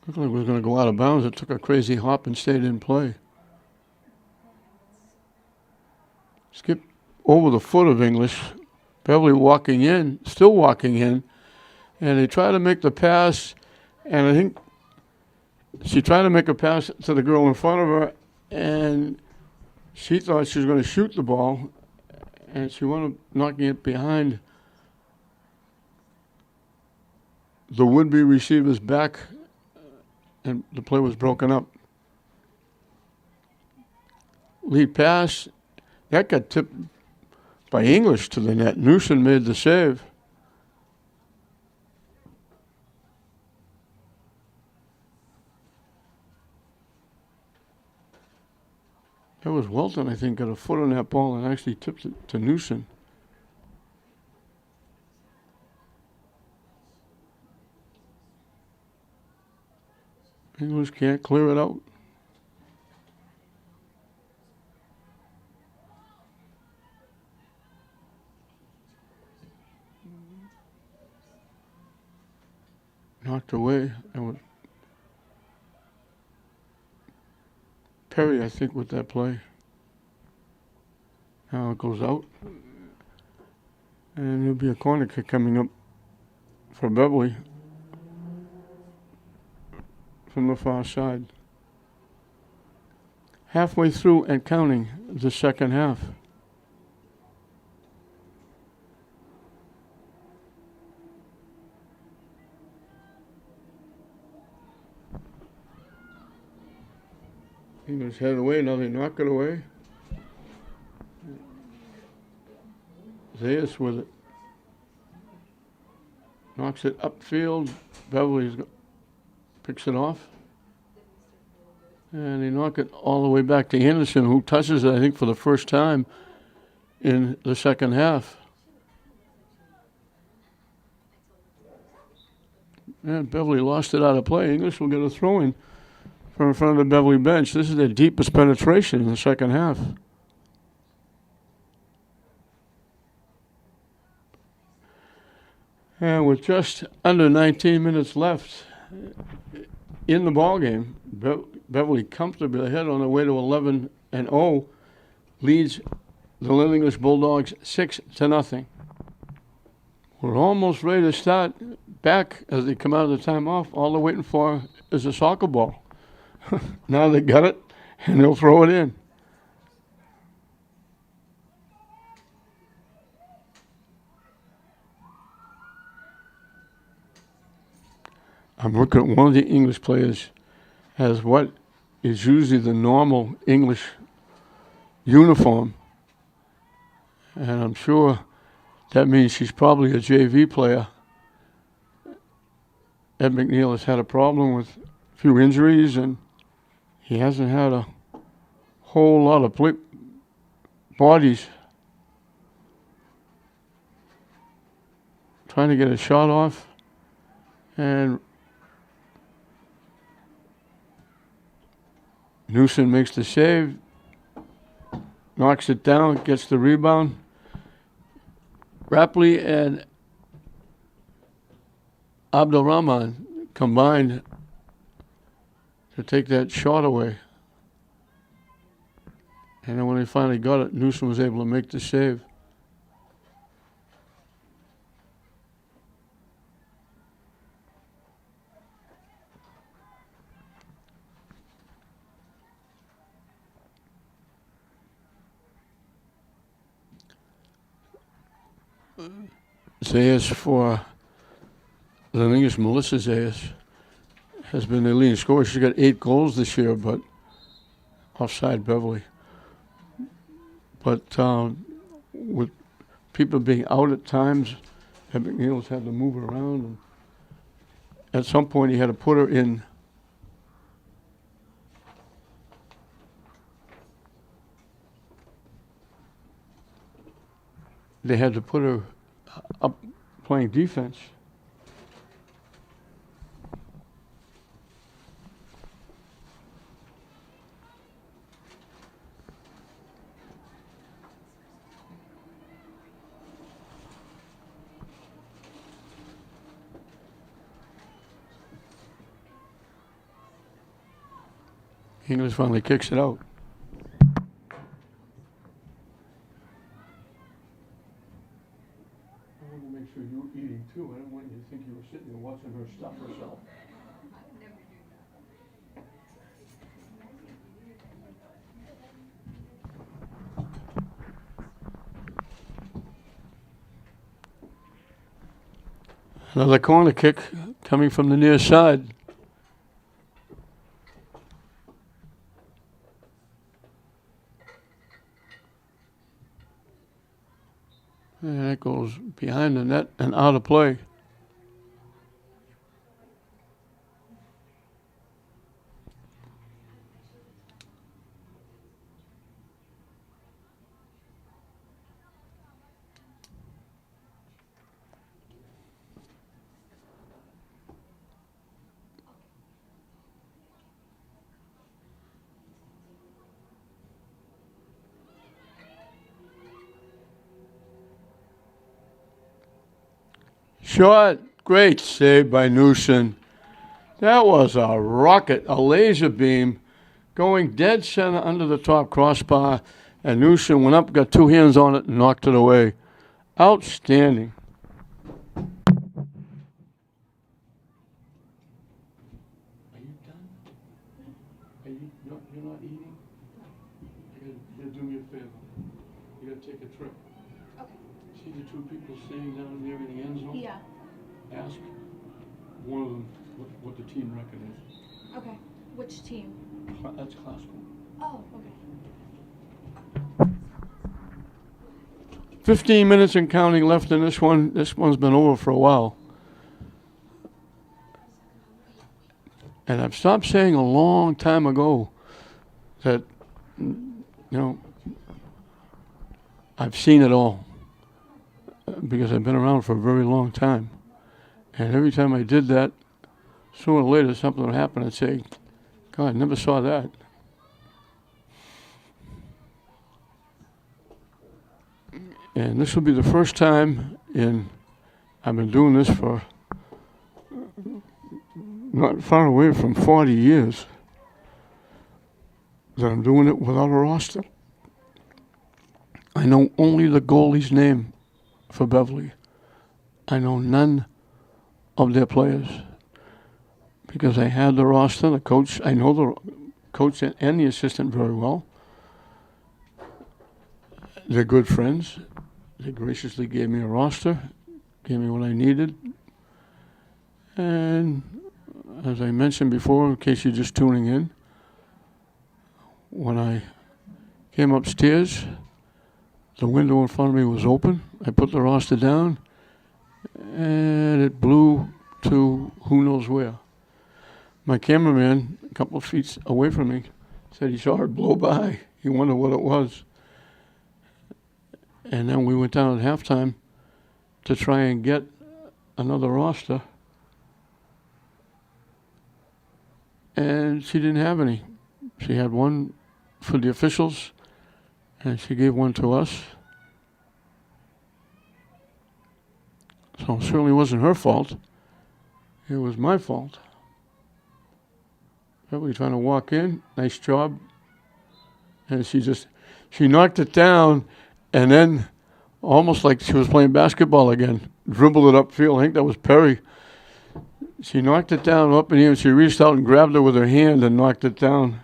A: like it was going to go out of bounds. It took a crazy hop and stayed in play. Skipped over the foot of English. Beverly walking in, still walking in. And they try to make the pass. And I think she tried to make a pass to the girl in front of her. And she thought she was going to shoot the ball, and she wound up knocking it behind the would-be receiver's back, and the play was broken up. Lead pass, that got tipped by English to the net. Newsom made the save. That was Welton, I think, got a foot on that ball and actually tipped it to Newsom. English can't clear it out. Knocked away. That was Perry, I think, with that play. Now it goes out. And there'll be a corner kick coming up for Beverly from the far side. Halfway through and counting the second half. English headed away, now they knock it away. Zayas with it. Knocks it upfield. Beverly picks it off. And they knock it all the way back to Anderson, who touches it, I think, for the first time in the second half. And Beverly lost it out of play. English will get a throw-in from in front of the Beverly bench. This is their deepest penetration in the second half. And with just under 19 minutes left in the ballgame, Beverly comfortably ahead on their way to 11-0, leads the Little English Bulldogs 6-0. We're almost ready to start back as they come out of the timeoff. All they're waiting for is a soccer ball. Now they got it, and they'll throw it in. I'm looking at one of the English players has what is usually the normal English uniform. And I'm sure that means she's probably a JV player. Ed McNeil has had a problem with a few injuries, and he hasn't had a whole lot of bodies. Trying to get a shot off, and Newsom makes the save, knocks it down, gets the rebound. Rapley and Abdulrahman combined to take that shot away. And then when they finally got it, Newsom was able to make the save. Zayas for the English, Melissa Zayas, has been the leading scorer. She's got 8 goals this year, but offside Beverly. But with people being out at times, Ed McNeil's had to move her around. And at some point, he had to put her in they had to put her up playing defense. English finally kicks it out. Sure you were eating too. I didn't want you to think you were sitting there watching her stuff herself. Another corner kick coming from the near side. And that goes behind the net and out of play. Short, great save by Newsom. That was a rocket, a laser beam, going dead center under the top crossbar, and Newsom went up, got 2 hands on it, and knocked it away. Outstanding. Are you done? You're not eating? You gotta do me a favor. You gotta take a trip.
B: Okay.
A: See the 2 people sitting down there in the end zone?
B: Yeah.
A: Ask one of them what the team record is.
B: Okay. Which team?
A: That's classical.
B: Oh, okay.
A: 15 minutes and counting left in this one. This one's been over for a while. And I've stopped saying a long time ago that, I've seen it all because I've been around for a very long time. And every time I did that, sooner or later something would happen. I'd say, God, I never saw that. And this will be the first time I've been doing this for not far away from 40 years, that I'm doing it without a roster. I know only the goalie's name for Beverly. I know none of their players because I had the roster, the coach. I know the coach and the assistant very well. They're good friends. They graciously gave me a roster, gave me what I needed. And as I mentioned before, in case you're just tuning in, when I came upstairs, the window in front of me was open. I put the roster down, and it blew to who knows where. My cameraman, a couple of feet away from me, said he saw it blow by. He wondered what it was. And then we went down at halftime to try and get another roster. And she didn't have any. She had one for the officials, and she gave one to us. So it certainly wasn't her fault. It was my fault. Beverly trying to walk in, nice job. And she knocked it down, and then almost like she was playing basketball again, dribbled it upfield. I think that was Perry. She knocked it down up in the air, and she reached out and grabbed it with her hand and knocked it down.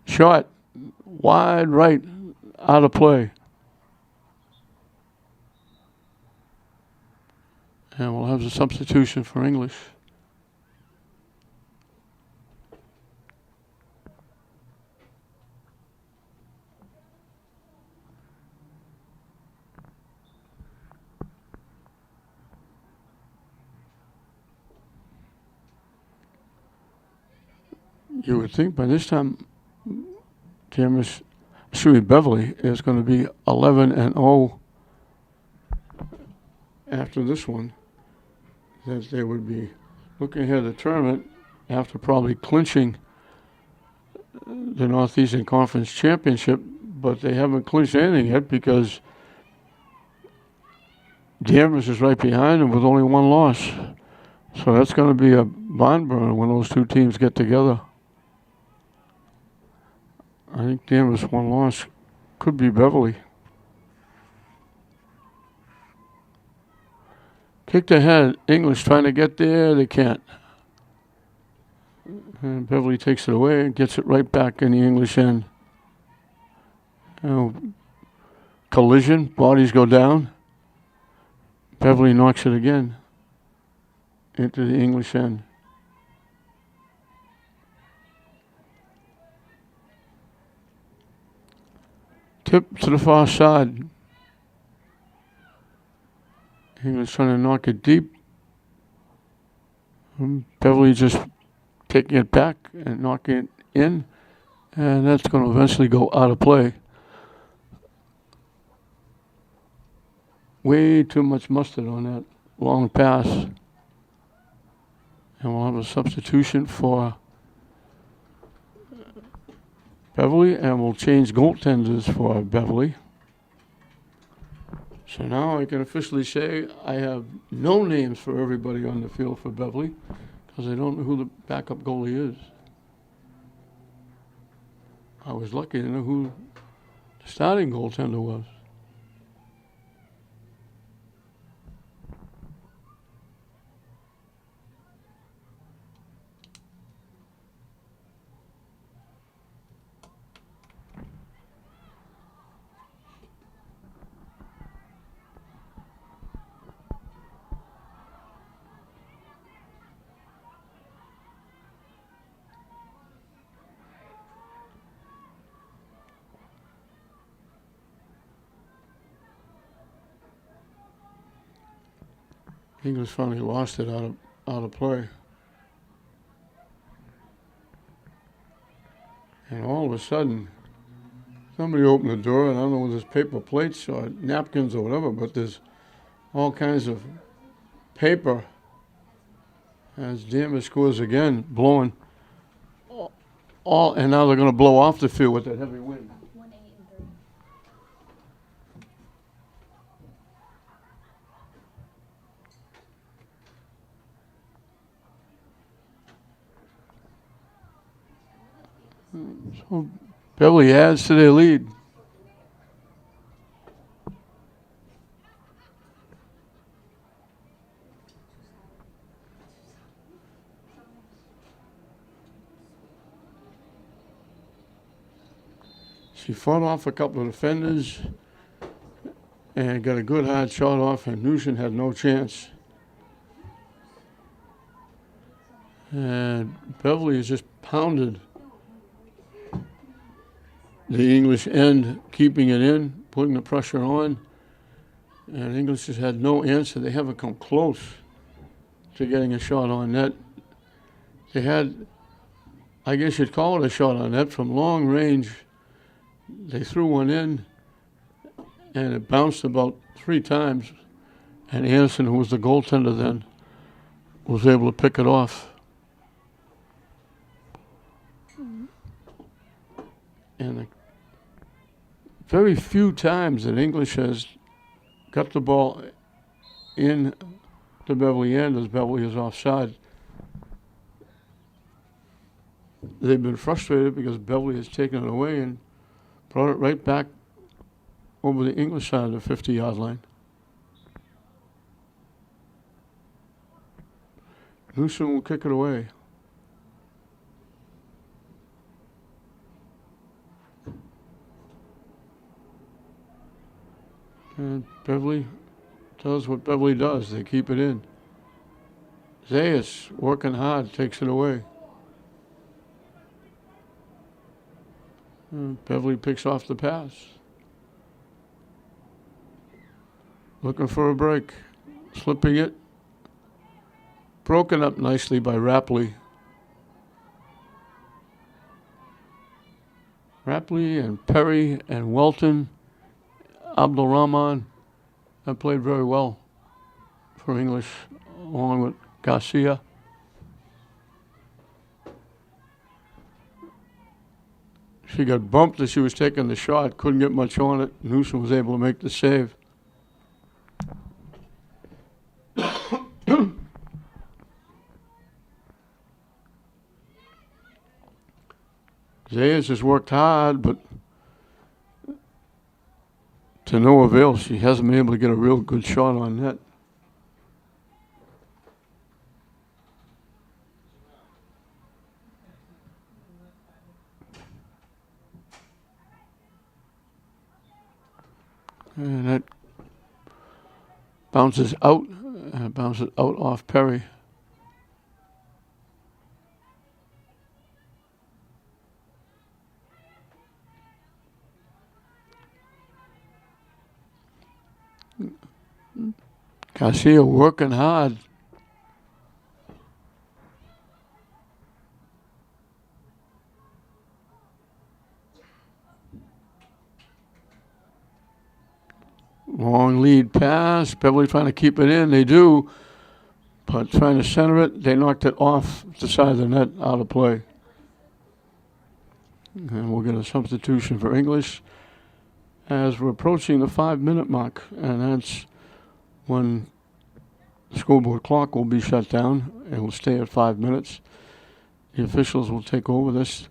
A: Shot, wide right, out of play. And we'll have a substitution for English. You would think by this time, Beverly is going to be 11-0 after this one, that they would be looking ahead of the tournament after probably clinching the Northeastern Conference Championship, but they haven't clinched anything yet because Danvers is right behind them with only one loss. So that's going to be a barn burner when those two teams get together. I think Danvers' one loss could be Beverly. Kicked ahead. English trying to get there. They can't. And Beverly takes it away and gets it right back in the English end. Collision. Bodies go down. Beverly knocks it again into the English end. Tip to the far side. English trying to knock it deep. Beverly just taking it back and knocking it in. And that's going to eventually go out of play. Way too much mustard on that long pass. And we'll have a substitution for Beverly, and we'll change goaltenders for Beverly. So now I can officially say I have no names for everybody on the field for Beverly because I don't know who the backup goalie is. I was lucky to know who the starting goaltender was. English finally lost it out of play. And all of a sudden, somebody opened the door, and I don't know whether there's paper plates or napkins or whatever, but there's all kinds of paper as Danvers scores again, blowing all, and now they're going to blow off the field with that heavy wind.
B: 1, 8, and 3.
A: So Beverly adds to their lead. She fought off a couple of defenders and got a good hard shot off, and Newsom had no chance. And Beverly has just pounded the English end, keeping it in, putting the pressure on. And English has had no answer. They haven't come close to getting a shot on net. They had, I guess you'd call it a shot on net from long range. They threw one in, and it bounced about 3 times. And Anderson, who was the goaltender then, was able to pick it off. And very few times that English has got the ball in the Beverly end as Beverly is offside. They've been frustrated because Beverly has taken it away and brought it right back over the English side of the 50-yard line. Newsom will kick it away. And Beverly does what Beverly does. They keep it in. Zayas, working hard, takes it away. And Beverly picks off the pass. Looking for a break. Slipping it. Broken up nicely by Rapley. Rapley and Perry and Welton. Abdulrahman have played very well for English, along with Garcia. She got bumped as she was taking the shot, couldn't get much on it. Newsom was able to make the save. Zayas has worked hard, but to no avail. She hasn't been able to get a real good shot on net. And that bounces out off Perry. Garcia working hard. Long lead pass. Beverly trying to keep it in. They do. But trying to center it, they knocked it off the side of the net, out of play. And we'll get a substitution for English as we're approaching the 5-minute mark. And that's when the scoreboard clock will be shut down and will stay at 5 minutes. The officials will take over this.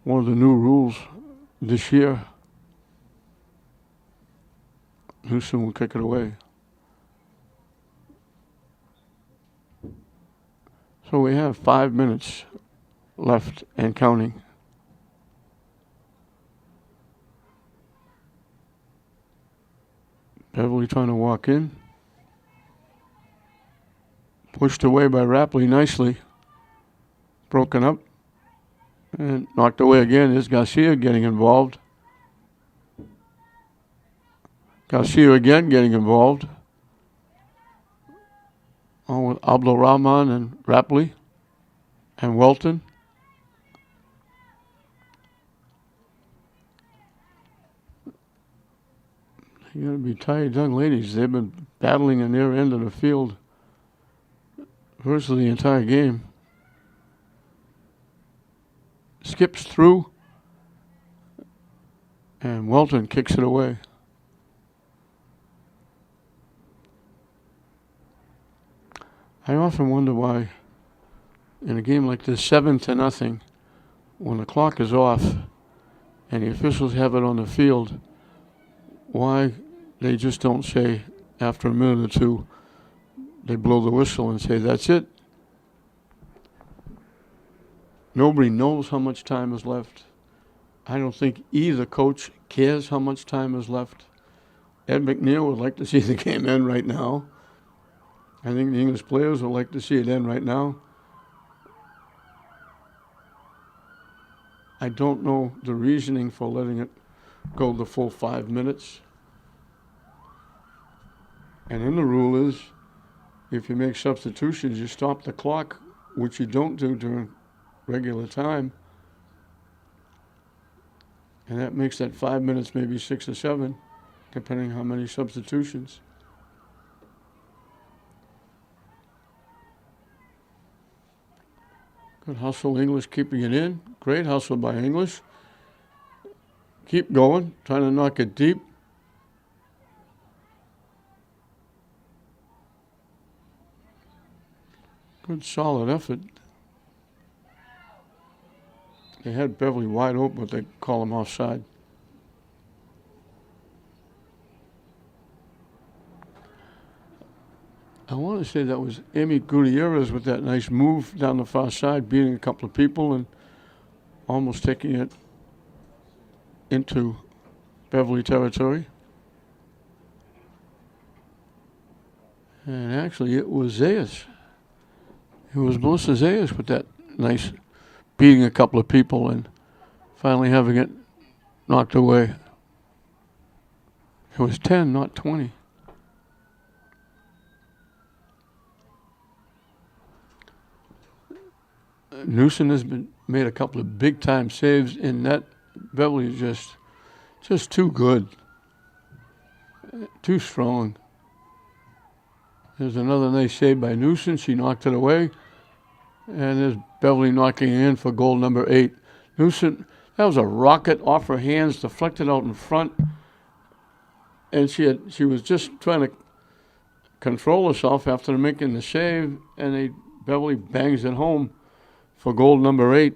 A: One of the new rules this year. Newsom will kick it away. So we have 5 minutes left and counting. Beverly trying to walk in. Pushed away by Rapley nicely. Broken up. And knocked away again. Is Garcia getting involved. Garcia again getting involved. on with Abdulrahman and Rapley and Welton. You gotta be tired young ladies. They've been battling in their end of the field virtually the entire game. Skips through, and Welton kicks it away. I often wonder why, in a game like this, 7-0, when the clock is off and the officials have it on the field, why they just don't say, after a minute or two, they blow the whistle and say, that's it. Nobody knows how much time is left. I don't think either coach cares how much time is left. Ed McNeil would like to see the game end right now. I think the English players would like to see it end right now. I don't know the reasoning for letting it go the full 5 minutes. And then the rule is, if you make substitutions, you stop the clock, which you don't do during regular time. And that makes that 5 minutes maybe 6 or 7, depending how many substitutions. Good hustle, English keeping it in. Great hustle by English. Keep going, trying to knock it deep. Good solid effort. They had Beverly wide open, but they call him offside. I want to say that was Amy Gutierrez with that nice move down the far side, beating a couple of people and almost taking it into Beverly territory. And actually, it was Zayas. It was Melissa Zayas with that nice beating a couple of people and finally having it knocked away. It was 10, not 20. Newsom has made a couple of big-time saves in net. Beverly is just too good, too strong. There's another nice save by Newsom. She knocked it away. And there's Beverly knocking it in for goal number 8. Newsom, that was a rocket off her hands, deflected out in front. And she was just trying to control herself after making the save, and Beverly bangs it home for goal number 8.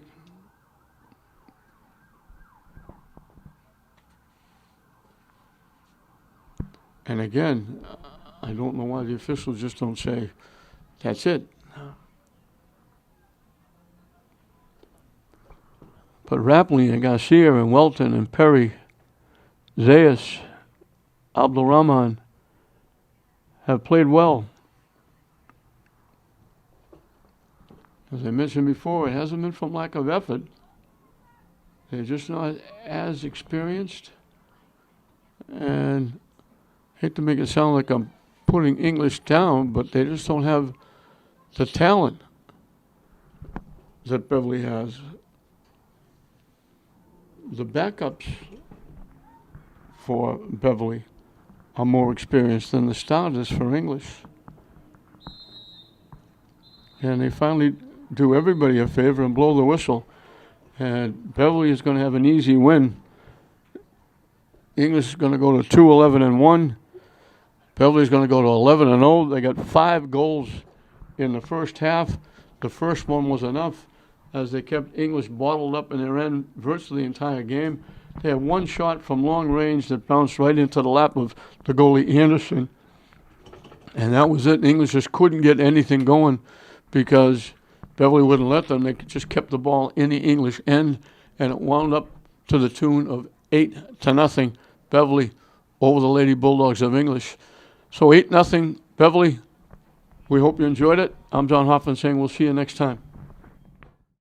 A: And again, I don't know why the officials just don't say, that's it. But Rapley and Garcia and Welton and Perry, Zayas, Abdulrahman have played well. As I mentioned before, it hasn't been from lack of effort. They're just not as experienced. And I hate to make it sound like I'm putting English down, but they just don't have the talent that Beverly has. The backups for Beverly are more experienced than the starters for English. And they finally do everybody a favor and blow the whistle. And Beverly is going to have an easy win. English is going to go to 2-11-1. Beverly's going to go to 11-0. They got 5 goals in the first half. The first one was enough, as they kept English bottled up in their end virtually the entire game. They had one shot from long range that bounced right into the lap of the goalie Anderson. And that was it. English just couldn't get anything going because Beverly wouldn't let them. They just kept the ball in the English end, and it wound up to the tune of 8-0. Beverly over the Lady Bulldogs of English. So 8-0 Beverly. We hope you enjoyed it. I'm John Hoffman saying we'll see you next time.